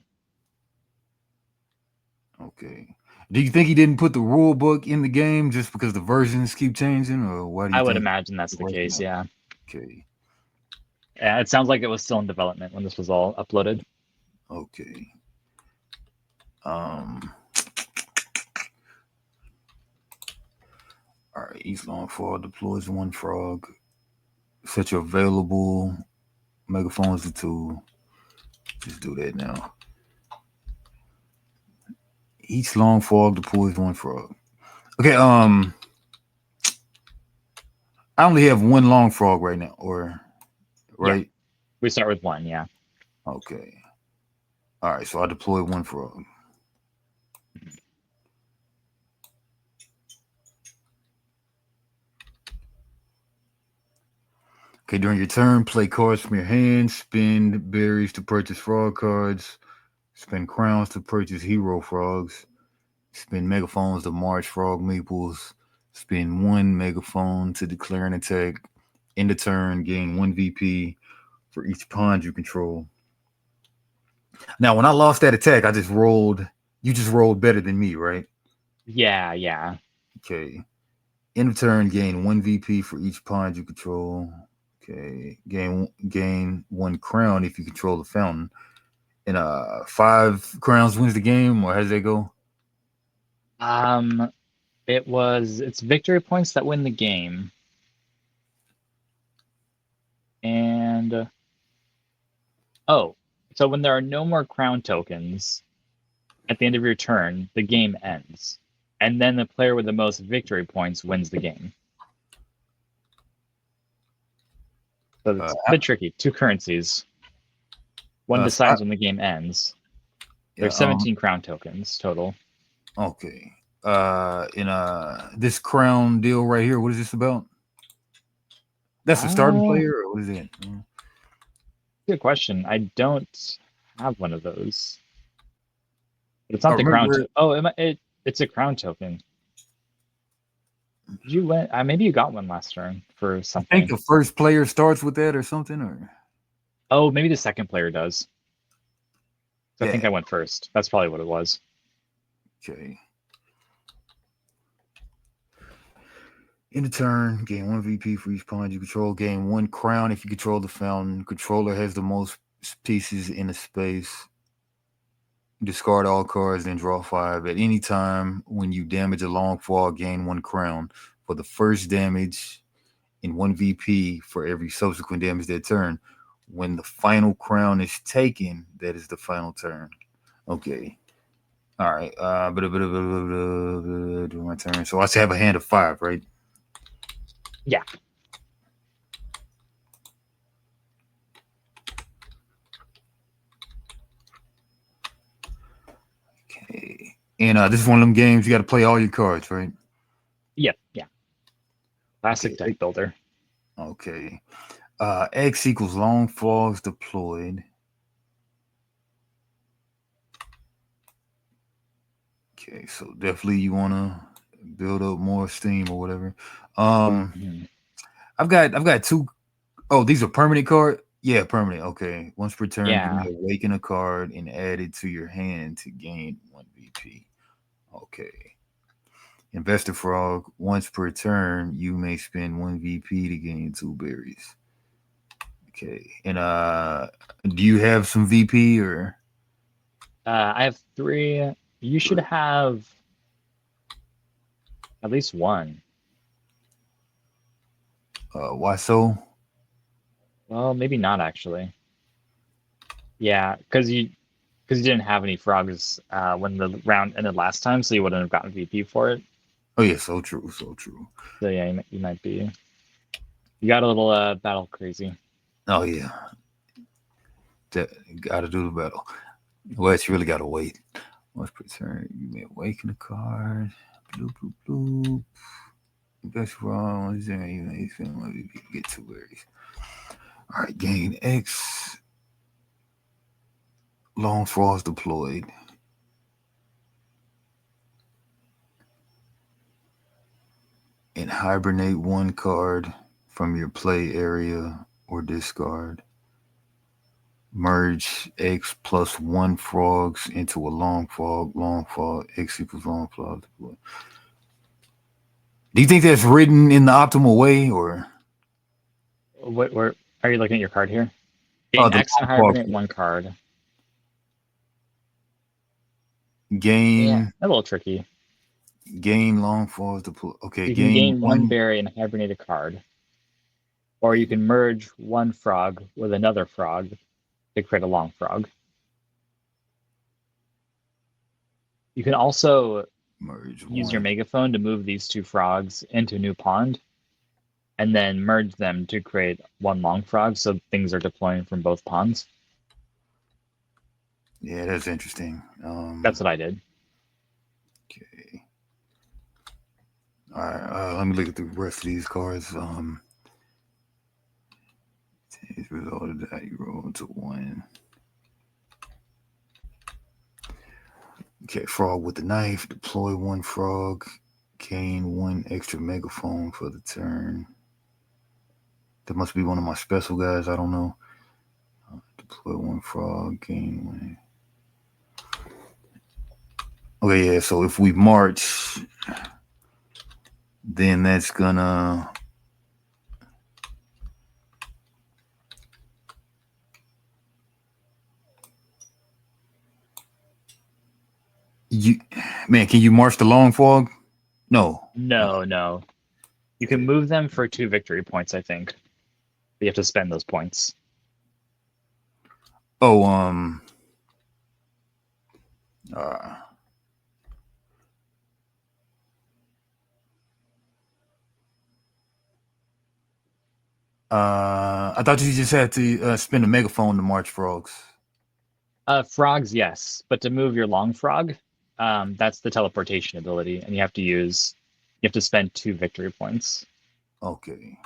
C: Okay. Do you think he didn't put the rule book in the game just because the versions keep changing, or why do you
D: I would
C: think?
D: imagine that's the case. Yeah.
C: Okay.
D: Yeah. It sounds like it was still in development when this was all uploaded.
C: Okay. Um. All right. Each long frog deploys one frog. Set your available megaphones to two. Just do that now. Each long frog deploys one frog. Okay. I only have one long frog right now, or
D: Yeah.
C: right?
D: We start with one. Yeah.
C: Okay. All right. So I deploy one frog. Okay, during your turn, play cards from your hand, spend berries to purchase frog cards, spend crowns to purchase hero frogs, spend megaphones to march frog meeples, spend one megaphone to declare an attack. End the turn, gain one VP for each pawn you control. Now, when I lost that attack, I just rolled. You just rolled better than me, right?
D: Yeah. Yeah.
C: Okay. End of turn, gain one VP for each pawn you control. Okay. Gain one crown if you control the fountain. And 5 crowns wins the game, or how does that go?
D: Um, it's victory points that win the game, and oh, so when there are no more crown tokens at the end of your turn, the game ends, and then the player with the most victory points wins the game. So
C: Uh,
D: it's a bit tricky. Two currencies. One
C: uh, so I,
D: decides when the game ends.
C: yeah.
D: There's 17 crown tokens total.
C: Okay. In this crown deal right here, what is this about? That's a starting
D: Uh,
C: player, or what is it?
D: Good question. I don't have one of those. But it's
C: I
D: not the crown.
C: remember.
D: Oh, it's a crown token. Did you win? Maybe you got one last turn for
C: I think
D: something.
C: the first player starts with that or something, or
D: Oh, maybe the second player does. So I
C: yeah.
D: think I went first. That's probably what it was.
C: Okay. In the turn, gain one VP for each pawn you control. Gain one crown if you control the fountain. Controller has the most pieces in a space. Discard all cards, then draw 5. At any time when you damage a long fall, gain one crown for the first damage and one VP for every subsequent damage that turn. When the final crown is taken, that is the final turn. Okay. All right. Do my turn. So I should have a hand of 5, right?
D: Yeah.
C: Okay. And this is one of them games you got to play all your cards, right?
D: Yep. Yeah. Classic
C: Okay.
D: deck builder.
C: Okay. X equals long frogs deployed. Okay, so definitely you want to build up more steam or whatever.
D: Mhm.
C: I've got two. Oh, these are permanent card. Yeah, permanent. Okay, once per turn, you
D: Yeah.
C: may awaken a card and add it to your hand to gain one VP. Okay. Investor frog. Once per turn, you may spend one VP to gain 2 berries. Okay. And do you have some VP or
D: I have 3. You should have at least one.
C: why so?
D: Well, maybe not actually. Yeah, because you didn't have any frogs when the round ended last time, so you wouldn't have gotten VP for it.
C: Oh yeah, so true, so true.
D: So yeah, you might be. You got a little battle crazy.
C: Oh yeah, gotta do the battle. Well, it's really gotta wait. Once per turn, you may awaken a card. Bloop bloop bloop. Best roll is there. You get two berries. All right, gain X. Long frost deployed. And hibernate one card from your play area or discard. Merge X plus one frogs into a long frog. Long frog X equals long frog. Do you think that's written in the optimal way, or
D: Where are you looking at your card here? Gain
C: the
D: X and
C: long frog
D: hibernate one card. Yeah,
C: gain
D: a little tricky.
C: long frogs deploy? Okay,
D: You can
C: gain
D: gain one
C: one.
D: berry and hibernate a card, or you can merge one frog with another frog to create a long frog. You can also
C: Merge
D: use your
C: one.
D: megaphone to move these two frogs into a new pond, and then merge them to create one long frog, so things are deploying from both ponds.
C: Yeah, that's interesting.
D: That's what I did.
C: Okay. All right. Let me look at the rest of these cards. It's resulted that you roll to one. Okay, frog with the knife. Deploy one frog. Gain one extra megaphone for the turn. That must be one of my special guys. I don't know. Deploy one frog. Gain one. Okay, yeah. So if we march, then that's gonna. You, man, can you march the long frog? No.
D: No. You can move them for 2 victory points, I think. But you have to spend those points.
C: Oh, uh, I thought you just had to spin a megaphone to march frogs.
D: Frogs, yes, but to move your long frog, that's the teleportation ability, and you have to spend 2 victory points.
C: Okay.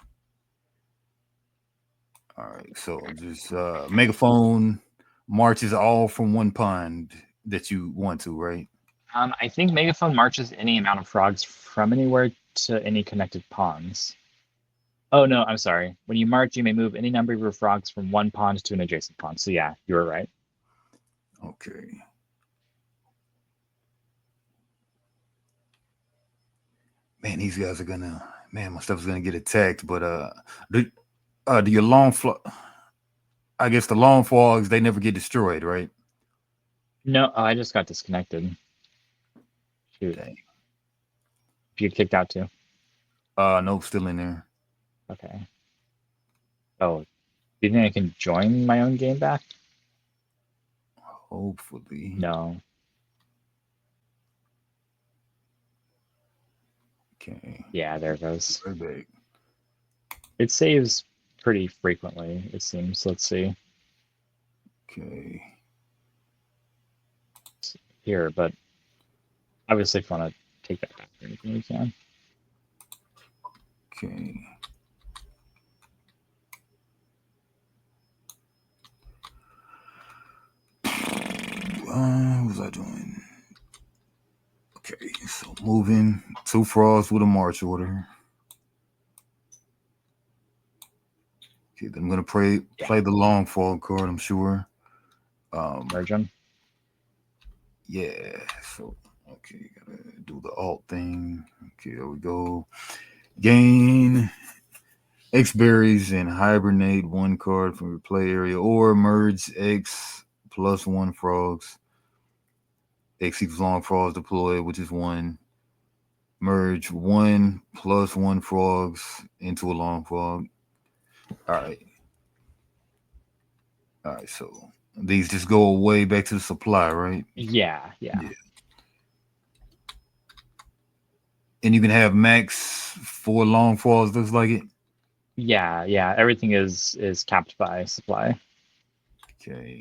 C: All right. So just megaphone marches all from one pond that you want to, right?
D: I think megaphone marches any amount of frogs from anywhere to any connected ponds. Oh no, I'm sorry. When you march, you may move any number of your frogs from one pond to an adjacent pond. So yeah, you were right.
C: Okay. Man, these guys are gonna. Man, my stuff is gonna get attacked. But do your long I guess the long frogs they never get destroyed, right?
D: No, I just got disconnected. Shoot,
C: Dang.
D: you get kicked out too.
C: Nope, still in there.
D: Okay. Oh, do you think I can join my own game back?
C: Hopefully.
D: No.
C: Okay.
D: Yeah, there it goes.
C: Right back.
D: It saves pretty frequently, it seems. Let's see
C: Okay.
D: here, but obviously if you want to take that back or anything, you can.
C: Okay. What was I doing? Okay, so moving 2 frogs with a march order. Okay, then I'm gonna play the long frog card. I'm sure.
D: Merge them.
C: Yeah. So okay, gotta do the alt thing. Okay, there we go. Gain X berries and hibernate one card from your play area, or merge X plus one frogs. X equals long frogs deployed, which is one. Merge one plus one frogs into a long frog. All right. All right. So these just go away back to the supply, right?
D: Yeah.
C: And you can have max 4 long frogs. Looks like it.
D: Yeah. Everything is capped by supply.
C: Okay.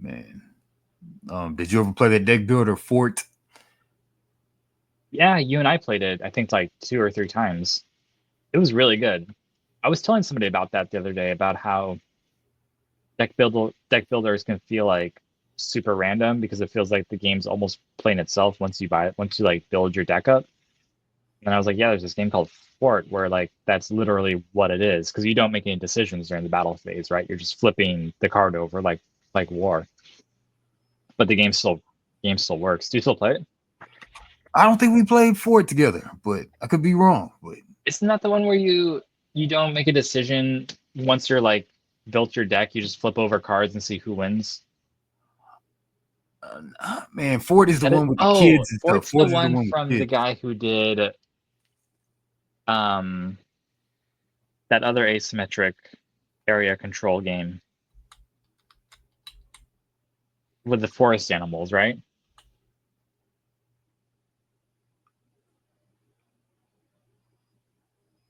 C: Man. Did you ever play that deck builder Fort?
D: Yeah, you and I played it, I think like 2 or 3 times. It was really good. I was telling somebody about that the other day about how deck builders can feel like super random because it feels like the game's almost playing itself once you buy it, once you like build your deck up. And I was like, yeah, there's this game called Fort where like that's literally what it is because you don't make any decisions during the battle phase, right? You're just flipping the card over like war. But the game still works. Do you still play it?
C: I don't think we played Fort together, but I could be wrong. But
D: Isn't that the one where you don't make a decision once you're like built your deck, you just flip over cards and see who wins?
C: man, Fort is the
D: That is,
C: one with the
D: oh,
C: kids and stuff.
D: Fort's the
C: Fort is the
D: one
C: one with
D: from the
C: kids.
D: guy who did um that other asymmetric area control game with the forest animals, right?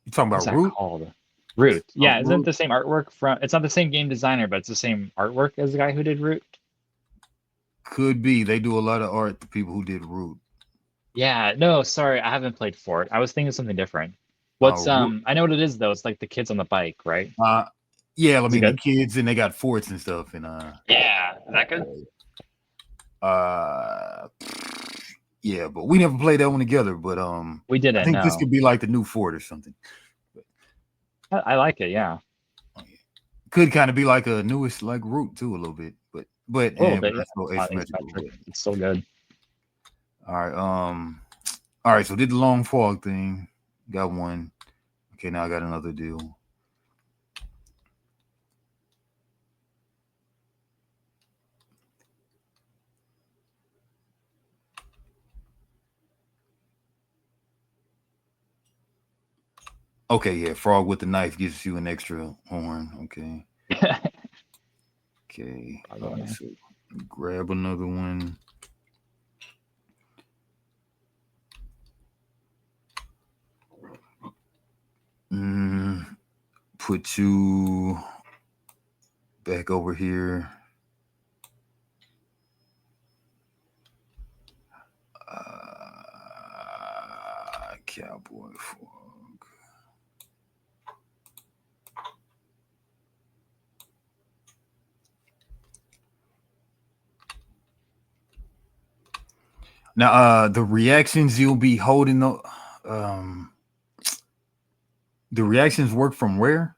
C: You talking
D: What's
C: about
D: that
C: Root?
D: called? Root. Yeah, isn't it
C: Root
D: the same artwork from? It's not the same game designer, but it's the same artwork as the guy who did Root.
C: could be. They do a lot of art. The people who did Root.
D: Yeah, no, sorry, I haven't played Fort. I was thinking of something different. What's
C: Root.
D: I know what it is though. It's like the kids on the bike, right?
C: Yeah, I
D: Is it
C: mean the
D: good?
C: kids and they got forts and stuff and
D: Yeah, is that good?
C: uh yeah, but we never played that one together. But
D: We
C: I
D: didn't
C: think this
D: know.
C: could be like the new Fort or something.
D: I like it. Yeah,
C: Could kind of be like a newest like Root too a little bit, but
D: a little
C: but
D: bit. Yeah,
C: that's so
D: it's not
C: asymmetrical.
D: asymmetric.
C: But
D: It's still good.
C: all right, all right. So did the long fog thing, got one. Okay, now I got another deal. Okay, yeah, frog with the knife gives you an extra horn. Okay, okay. All right, so grab another one. Put you back over here. Cowboy frog. Now, the reactions you'll be holding the reactions work from where?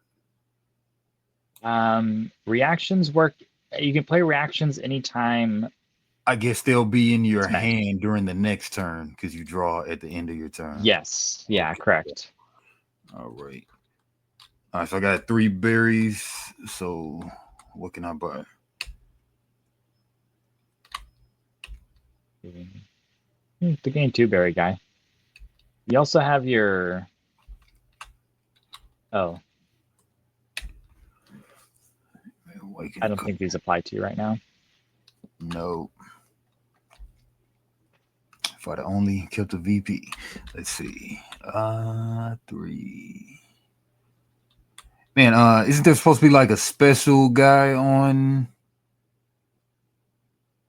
D: Reactions work. You can play reactions anytime.
C: I guess they'll be in your
D: Smack.
C: hand during the next turn because you draw at the end of your turn.
D: Yes. Yeah.
C: Okay.
D: Correct.
C: All right. All right. So I got 3 berries. So what can I buy?
D: The game 2 berry guy. You also have your. Oh, I don't think these apply to you right now.
C: No. If I'd only kept a VP. Let's see. 3. Man, isn't there supposed to be like a special guy on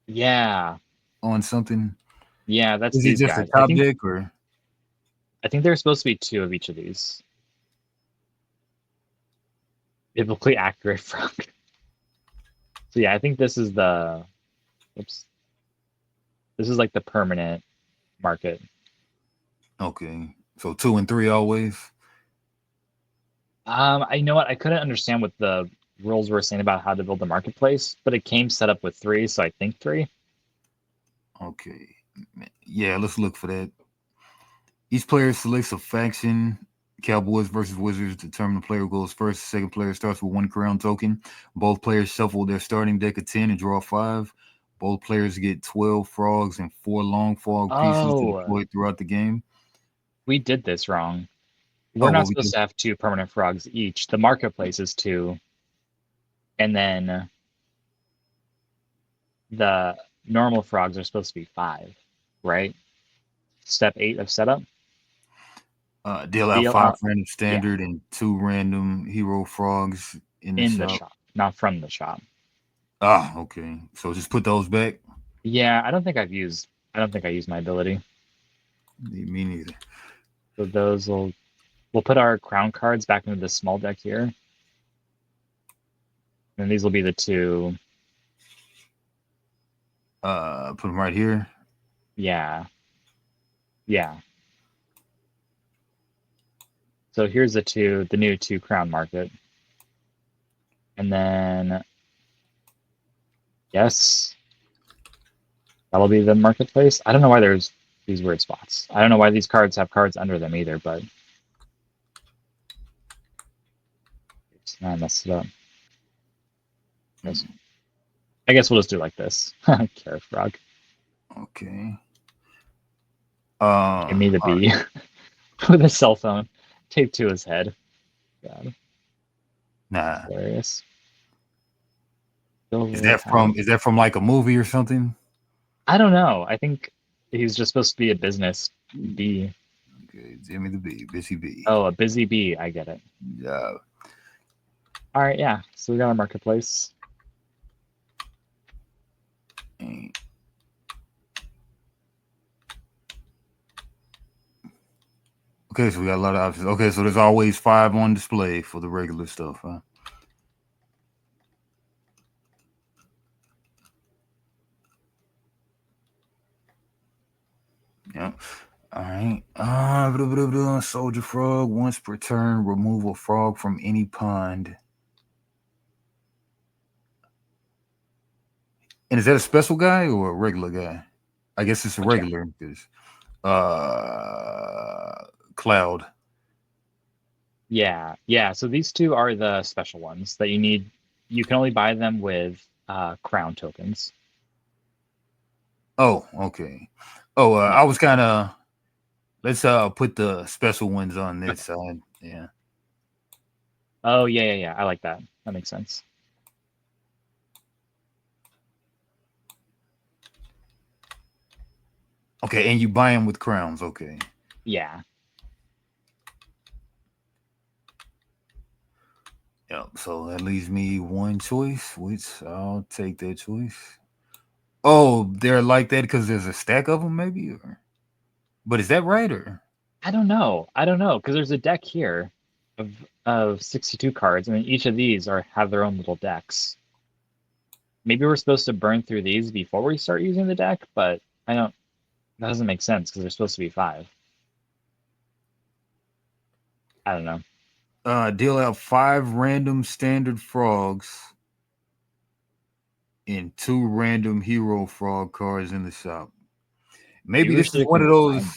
D: Yeah.
C: something?
D: Yeah, that's
C: Is it
D: these
C: just a
D: guys.
C: top deck or?
D: I think there's supposed to be 2 of each of these. Biblically accurate frog. So yeah, I think this is the. Oops. This is like the permanent market.
C: Okay. So 2 and 3 always.
D: I know what I couldn't understand what the rules were saying about how to build the marketplace, but it came set up with 3, so I think 3.
C: Okay. Yeah, let's look for that. Each player selects a faction. Cowboys versus Wizards determine the player who goes first. The second player starts with 1 crown token. Both players shuffle their starting deck of 10 and draw 5. Both players get 12 frogs and 4 long frog pieces to deploy throughout the game.
D: We did this wrong. We're not supposed to have 2 permanent frogs each. The marketplace is 2. And then the normal frogs are supposed to be 5, right? Step 8 of setup.
C: Deal out
D: Deal
C: 5
D: out,
C: random
D: yeah,
C: standard and 2 random hero frogs in the
D: in the
C: shop.
D: shop, not from the shop.
C: Ah, okay. So just put those back.
D: Yeah, I don't think I used my ability.
C: Me neither.
D: So those we'll put our crown cards back into the small deck here. And these will be the two.
C: Put them right here.
D: Yeah. Yeah. So here's the new 2 crown market. And then yes, that'll be the marketplace. I don't know why there's these weird spots. I don't know why these cards have cards under them either, but I messed it up. I guess we'll just do it like this. Carrot frog.
C: Okay.
D: Give me the
C: All right.
D: bee with a cell phone taped to his head. God,
C: Nah.
D: hilarious.
C: Is that from like a movie or something?
D: I don't know. I think he's just supposed to be a business bee.
C: Okay, Jimmy the Bee, Busy Bee.
D: Oh, a busy bee. I get it.
C: Yeah.
D: All right, yeah. So we got our marketplace.
C: Okay, so we got a lot of options. Okay, so there's always 5 on display for the regular stuff, huh? Yeah. All right. Soldier frog once per turn. Remove a frog from any pond. And is that a special guy or a regular guy? I guess it's a
D: Which guy?
C: regular because Cloud.
D: Yeah, yeah. So these 2 are the special ones that you need. You can only buy them with crown tokens.
C: Oh, okay. Oh,
D: Yeah.
C: I was kind of. Let's put the special ones on this
D: Okay.
C: side. Yeah.
D: Oh, yeah, yeah, yeah. I like that. That makes sense.
C: Okay, and you buy them with crowns. Okay.
D: Yeah.
C: Yep. So that leaves me one choice, which I'll take that choice. Oh, they're like that because there's a stack of them, maybe. But is that right or?
D: I don't know. I don't know because there's a deck here of 62 cards, and then each of these have their own little decks. Maybe we're supposed to burn through these before we start using the deck, but I don't. That doesn't make sense because there's supposed to be 5. I don't know.
C: Deal out 5 random standard frogs and 2 random hero frog cards in the shop.
D: Maybe
C: Maybe
D: we
C: this is
D: should
C: one of those.
D: combine.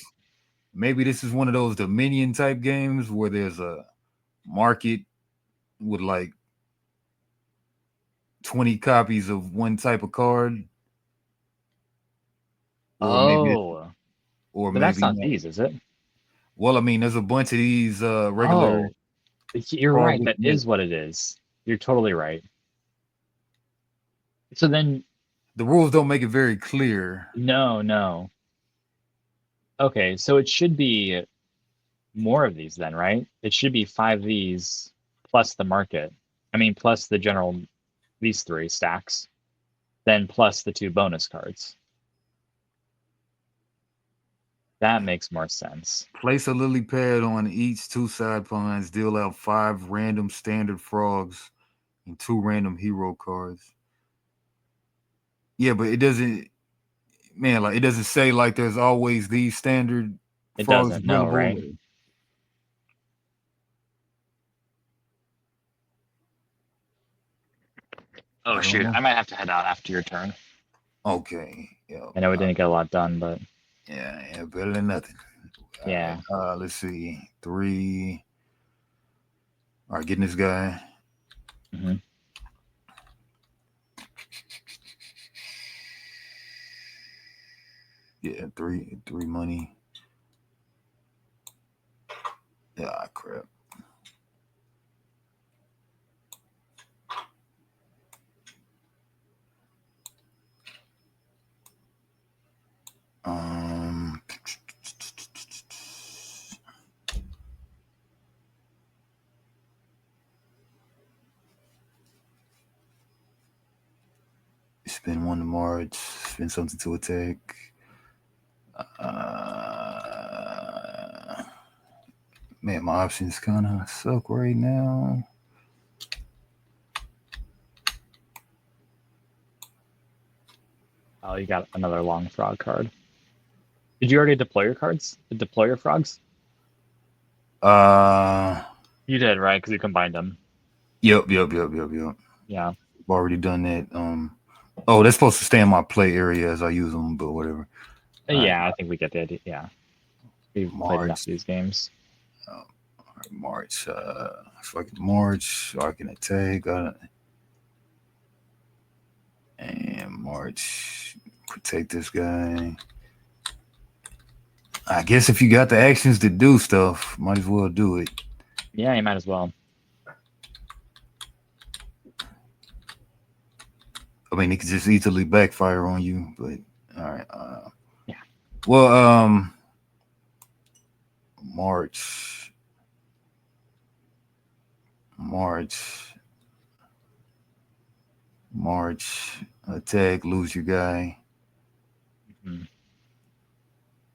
C: Maybe this is one of those Dominion type games where there's a market with like 20 copies of one type of card, or maybe,
D: Oh,
C: or
D: but that's
C: maybe
D: not
C: not.
D: these, is it?
C: Well, I mean, there's a bunch of these regular
D: Oh, you're
C: frogs
D: right.
C: that
D: That
C: you get.
D: is what it is. You're totally right. So then,
C: The rules don't make it very clear.
D: no, no. Okay, so it should be more of these then, right? It should be 5 of these plus the market. I mean, plus the general, these 3 stacks, then plus the 2 bonus cards. That makes more sense.
C: Place a lily pad on each 2 side pawns. Deal out 5 random standard frogs and 2 random hero cards. Yeah, but it doesn't, man. Like it doesn't say like there's always these standard
D: It
C: frogs
D: doesn't, no,
C: available.
D: right? Oh
C: I don't
D: shoot,
C: know.
D: I might have to head out after your turn.
C: Okay. Yeah.
D: I know we didn't get a lot done, but
C: Yeah. Better than nothing. All right.
D: yeah.
C: Let's see. 3. All right. Getting this guy.
D: Hmm.
C: Yeah. Three money. Yeah. Crap. Um. one to March. Spend something to attack. Uh, Man, my options kind of suck right now.
D: Oh, you got another long frog card. Did you already deploy your cards? Deploy your frogs?
C: Uh,
D: You did, right? Because you combined them.
C: yep.
D: Yeah.
C: I've already done that. Oh, that's supposed to stay in my play area as I use them, but whatever. All right,
D: Yeah, I think we get the idea. Yeah. We've played enough
C: March.
D: of these games.
C: All right, March. So I can March, so I can attack. And March, protect this guy. I guess if you got the actions to do stuff, might as well do it.
D: Yeah, you might as well.
C: I mean, it could just easily backfire on you, but all right.
D: Yeah.
C: Well, March, March, March, attack, lose your guy.
D: Mhm.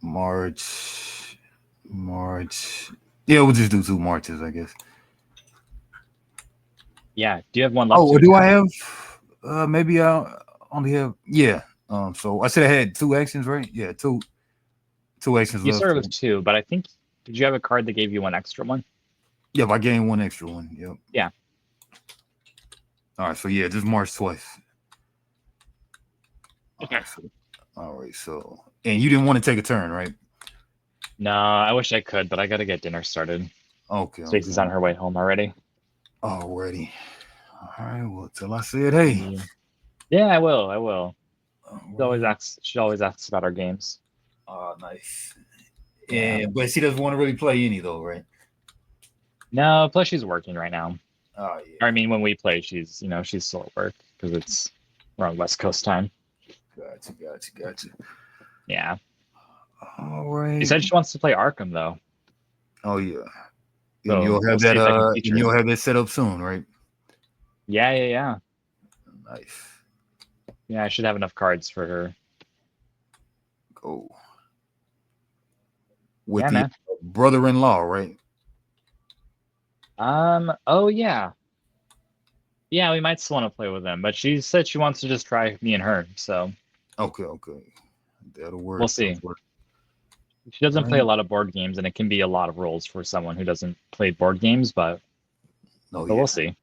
C: March. Yeah, we'll just do 2 Marches, I guess.
D: Yeah. Do you have one left
C: Oh,
D: to
C: do I
D: attack?
C: have? Maybe I only have. Yeah. So I said I had 2 actions, right? Yeah, two actions
D: You
C: left.
D: started with 2, but I think did you have a card that gave you one extra one?
C: Yep, I gained 1 extra one. Yep.
D: Yeah.
C: All right. So yeah, just March twice.
D: Okay.
C: All right. So and you didn't want to take a turn, right?
D: No, I wish I could, but I gotta get dinner started.
C: Okay.
D: Stacey's on her way home already.
C: Already. All right. Well, till I said, hey.
D: Yeah, I will. I will.
C: All
D: She always
C: right.
D: asks. She always asks about our games.
C: Oh, nice.
D: Yeah.
C: And but she doesn't want to really play any though, right?
D: No, plus she's working right now.
C: Oh
D: I
C: yeah.
D: mean, when we play, she's still at work because we're on West Coast time.
C: Gotcha.
D: Yeah.
C: All
D: She
C: right.
D: said she wants to play Arkham though,
C: Oh yeah. And
D: so
C: you'll
D: we'll
C: have
D: see
C: that
D: if I can teach
C: and
D: her.
C: you'll have that set up soon, right?
D: Yeah.
C: Nice.
D: Yeah, I should have enough cards for her.
C: Go. With
D: Yeah,
C: the
D: man.
C: brother-in-law, right?
D: Oh yeah. Yeah, we might still want to play with them, but she said she wants to just try me and her, so
C: Okay. That'll
D: we'll
C: work.
D: see.
C: That'll work.
D: She doesn't play a
C: Right.
D: lot of board games, and it can be a lot of roles for someone who doesn't play board games,
C: Oh
D: but we'll
C: yeah.
D: see.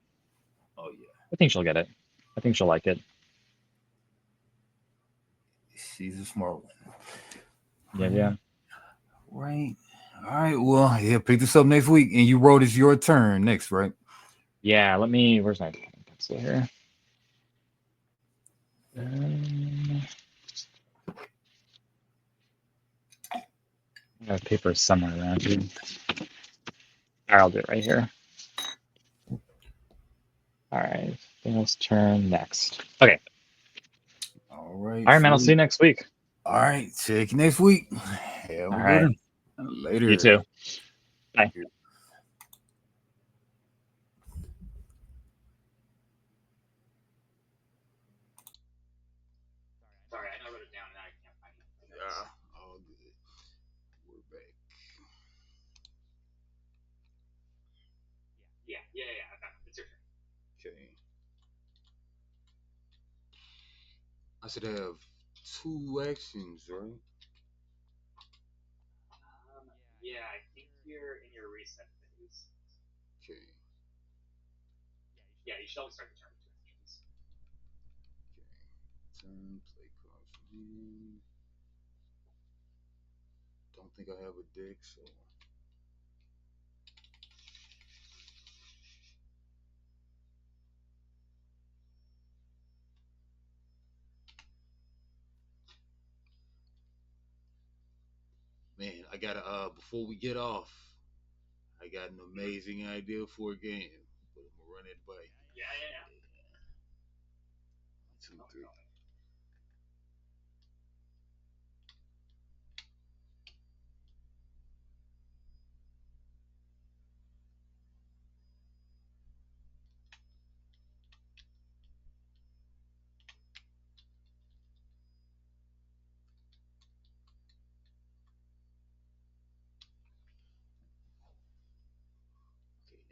C: Oh yeah.
D: I think she'll get it. I think she'll like it.
C: She's a smart one.
D: Yeah.
C: Right. All right. Well, yeah, pick this up next week. And you wrote it's your turn next, right?
D: Yeah, where's my pencil here? Um, I have paper somewhere around here. All right, I'll do it right here. All right, Daniel's turn next. Okay.
C: All right.
D: All right, man. I'll see you next week.
C: All right. Check you next week. Have
D: All
C: a good
D: right.
C: one.
D: You
C: Later.
D: too. Bye.
B: Sorry, I know I wrote it down and now I can't find it.
A: Yeah, all good. We're back.
B: Yeah. I found it. It's your turn.
A: Okay. I should have 2 actions, right?
B: Yeah, I think you're in your reset phase.
A: Okay.
B: Yeah, you should always start the turn with 2 actions.
A: Okay. Turn, play card for me. Don't think I have a deck, so man, I gotta before we get off, I got an amazing idea for a game, but I'm gonna run it by you.
B: Yeah.
A: Two, three.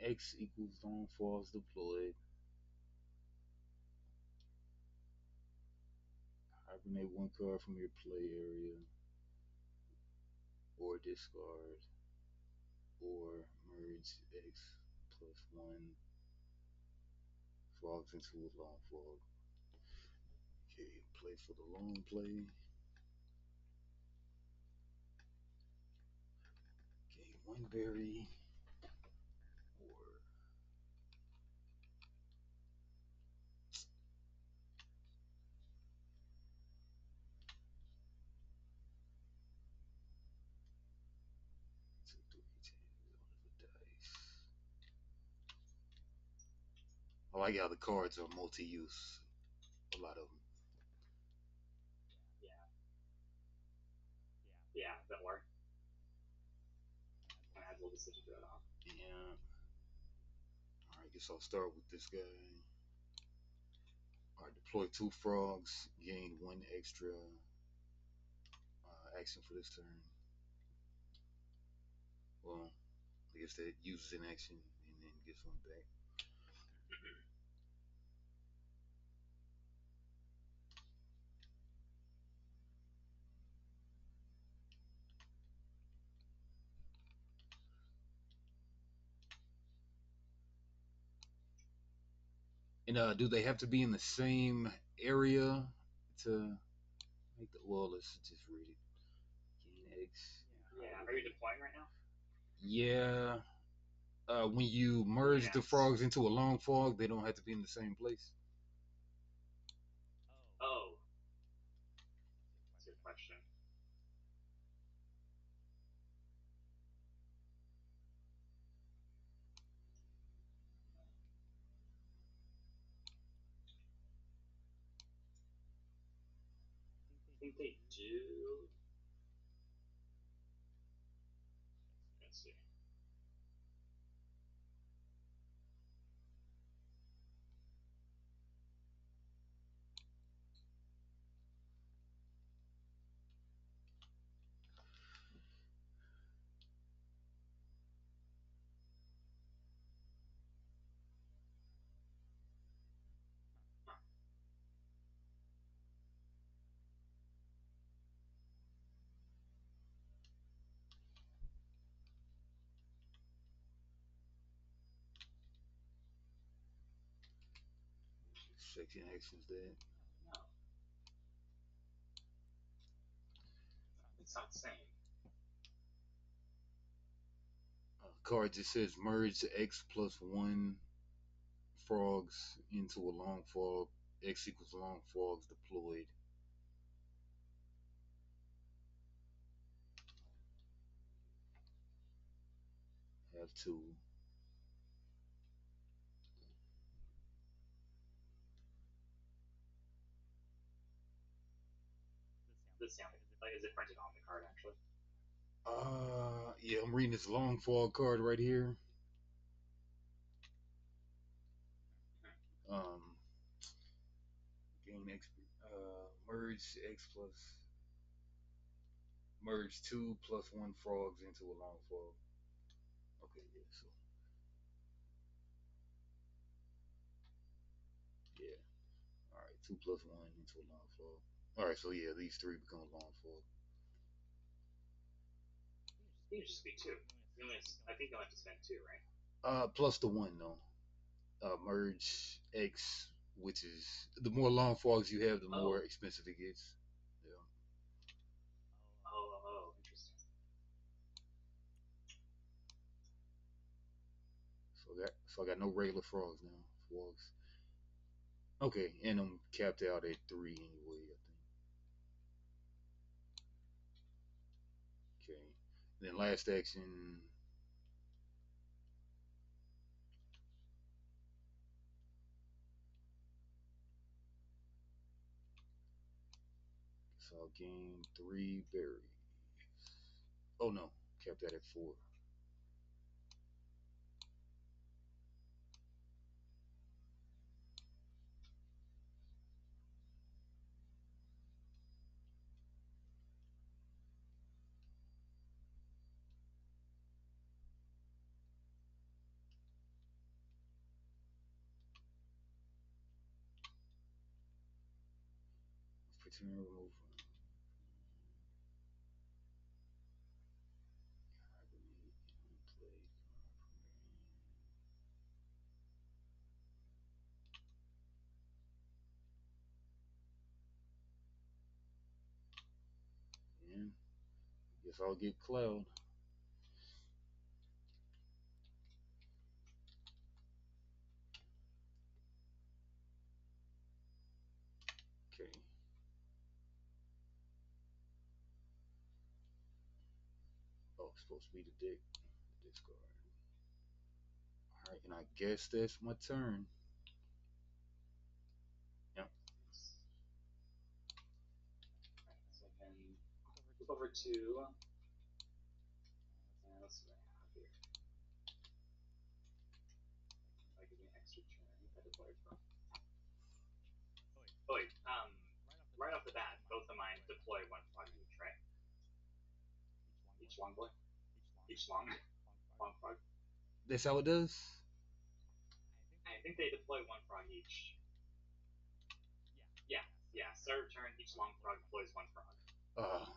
C: X equals long falls deployed. Hibernate one card from your play area, or discard, or merge X plus one frogs into a long frog. Okay, play for the long play. Gain one berry, or two, three, 10 on the dice. I like how the cards are multi-use. A lot of them.
B: Yeah. Yeah, that work. Kind of adds a little decision to it, huh?
C: Yeah. All right, guess I'll start with this guy. All right, deploy two frogs, gain one extra action for this turn. Well, I guess that uses an action and then gets one back. And do they have to be in the same area to make the? Well, let's just read it. Gain X.
B: Yeah. Are you deploying right now?
C: Yeah. When you merge the
B: Yes.
C: frogs into a long frog, they don't have to be in the same place.
B: Oh, that's a good question. I think they do. Let's see. Huh.
C: Section actions that.
B: No, it's not the same.
C: Card just says merge X plus one frogs into a long frog. X equals long frogs deployed. Have two.
B: This sound like is it printed on the card actually?
C: Yeah, I'm reading this long frog card right here. Um, gain X, merge X plus merge two plus one frogs into a long frog. Okay, yeah, so yeah, all right, two plus one into a long frog. All right, so yeah, these three become a long frog.
B: I think it should just be two. I think you'll have to spend two, right?
C: Plus the one though. Merge X, which is the more long frogs you have, the more
B: Oh.
C: expensive it gets. Yeah.
B: Oh, interesting.
C: So I got no regular frogs now. Frogs. Okay, and I'm capped out at three anyway. I think. Okay. Then last action. So I'll gain three berries. Oh no, capped that at four.
A: turn remove. And guess I'll get Cloud. Okay. Oh, it's supposed to be the deck. Discard. All right, and I guess that's my turn. Yep.
B: So I can move over to. Let's see what I have here. If I give me an extra turn, if I deploy from. Oh wait, right off the bat, both of mine deploy one frog each, right? Each long boy, each long frog.
A: That's how it does.
B: I think they deploy one frog each. Yeah. Start of turn, each long frog deploys one frog.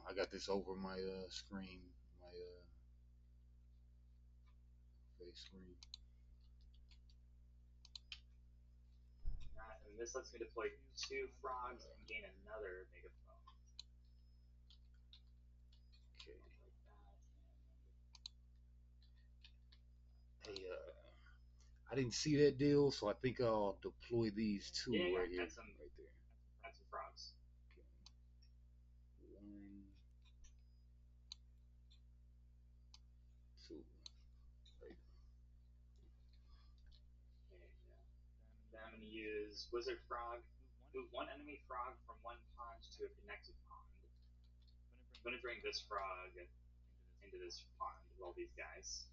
A: I got this over my screen, my face screen.
B: And this lets me deploy 2 frogs and gain another megaphone.
A: Okay.
B: Like
A: Hey, I didn't see that deal, so I think I'll deploy these two
B: yeah,
A: right here,
B: add some,
A: right there.
B: add some frogs.
A: Okay. One, two. Right.
B: Okay, yeah. Then I'm going to use Wizard Frog. Move one enemy frog from one pond to a connected pond. I'm going to bring this frog into this pond with all these guys.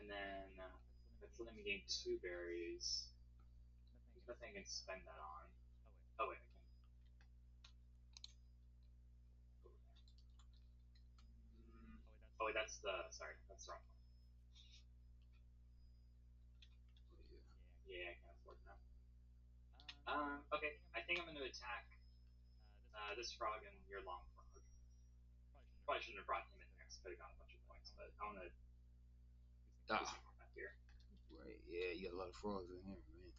B: And then that's letting me gain 2 berries. There's nothing I can spend that on. Oh wait, I can. Oh wait, that's the sorry, that's the wrong one. Yeah, I can't afford that. Okay, I think I'm going to attack this frog and your long frog. Probably shouldn't have brought him in there. I could have got a bunch of points, but I want to do
A: Ah,
B: some combat here.
A: right. Yeah, you got a lot of frogs in here, man.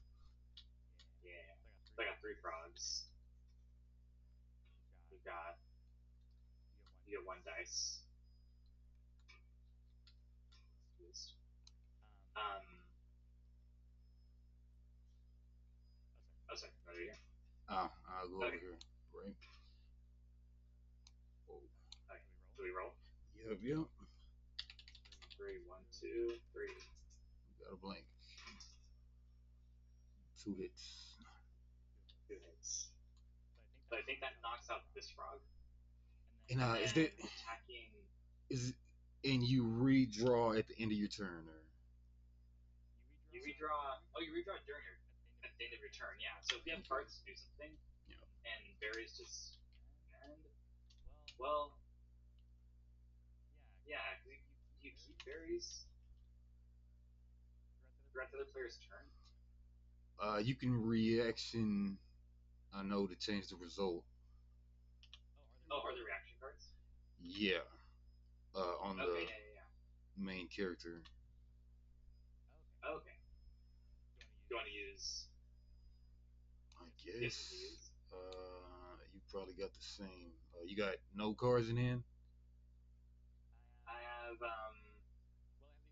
B: Yeah. So I got 3 frogs. You get 1 dice. Oh sorry, over here.
A: I'll go over
B: Okay.
A: here. Right. Whoa.
B: Okay. Do we roll?
A: Yep.
B: 3, 1, 2, 3.
A: Got a blank. 2 hits.
B: 2 hits. So I think that knocks out this frog.
A: And
B: And
A: is that
B: attacking?
A: is and you redraw at the end of your turn, or
B: You redraw. Oh, you redraw during your at the end of your turn. Yeah. So if you have cards to do something,
A: yeah.
B: and berries just end. Well, yeah. Do you keep berries throughout the other player's turn?
A: You can reaction. I know to change the result.
B: Oh, are there reaction cards?
A: Yeah. On
B: Okay.
A: the
B: Yeah.
A: main character.
B: Okay. Do you want to use?
A: I guess. You probably got the same. You got no cards in hand.
B: I have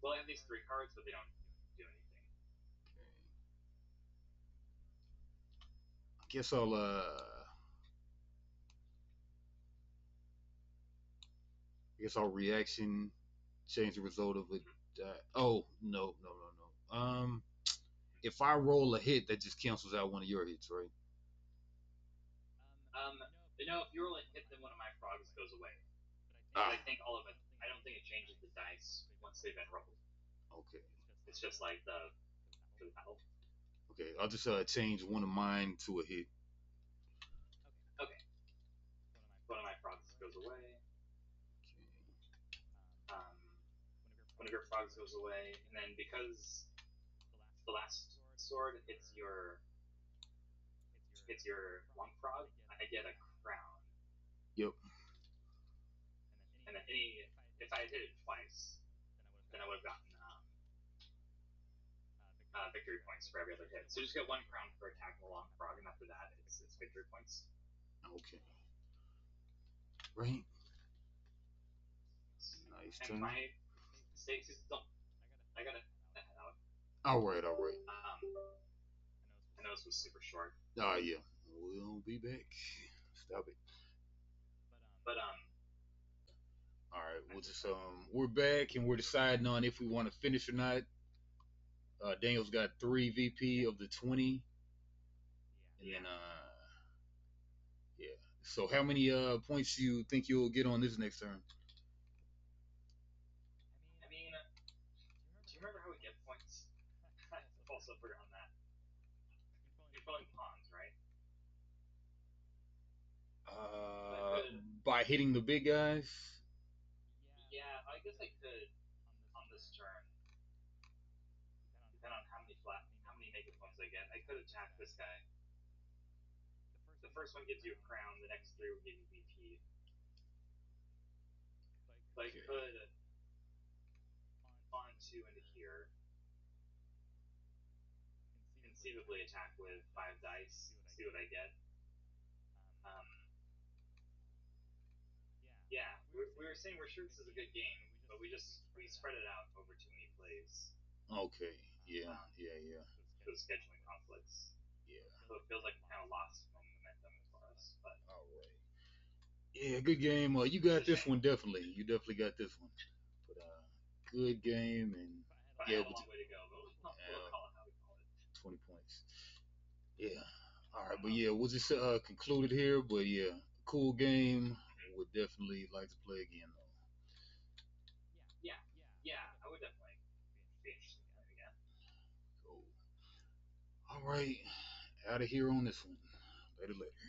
B: Well, I have these 3 cards, but they don't do anything.
A: Okay. I guess I'll reaction change the result of it. Oh no. If I roll a hit, that just cancels out one of your hits, right?
B: If you roll a hit, then one of my frogs goes away.
A: Ah.
B: But I think all of it. I don't think it changes the dice once they've been rolled.
A: Okay.
B: It's just like the battle.
A: Okay. I'll just change one of mine to a hit.
B: Okay. One of my frogs goes away.
A: Okay.
B: One of your frogs goes away, and then because the last sword hits your long frog, I get a crown.
A: Yep.
B: And then any if I had hit it twice, then I would have gotten victory points for every other hit. So you just get one crown for attacking the long frog, and after that, it's victory points.
A: Okay. Right. Nice
B: And
A: turn.
B: my mistakes is don't. I gotta head out.
A: All right. All right.
B: I know this was super short,
A: Ah, yeah. We'll be back. Stop it.
B: but
A: All right. We'll just we're back and we're deciding on if we want to finish or not. Daniel's got 3 VP of the 20, and then yeah. So how many points do you think you'll get on this next turn?
B: I mean, do you remember how we get points? I've also forgotten that. You're filling pawns, right?
A: Uh, by hitting the big guys.
B: Yeah, I guess I could on this turn, depending on how many mega points I get. I could attack this guy. The first one gives you a crown. The next three will give you VP. So I
A: Okay.
B: could pawn two into here, conceivably attack with 5 dice, see what I get. Um, yeah, we were saying we're sure this is a good game, but we spread it out over too many plays.
A: Okay. Yeah. Yeah.
B: Those scheduling conflicts.
A: Yeah.
B: So it feels like we kind of lost momentum for us. But
A: All right. Yeah, good game. You got this one definitely. You definitely got this one. But good game and
B: I
A: yeah,
B: have a long way to go, but we'll call it how we call it.
A: 20 points. Yeah. All right, but yeah, we'll just conclude it here. But yeah, cool game. Would definitely like to play again though.
B: Yeah, I would definitely be interested in playing again.
A: Cool. All right, out of here on this one. Later, later.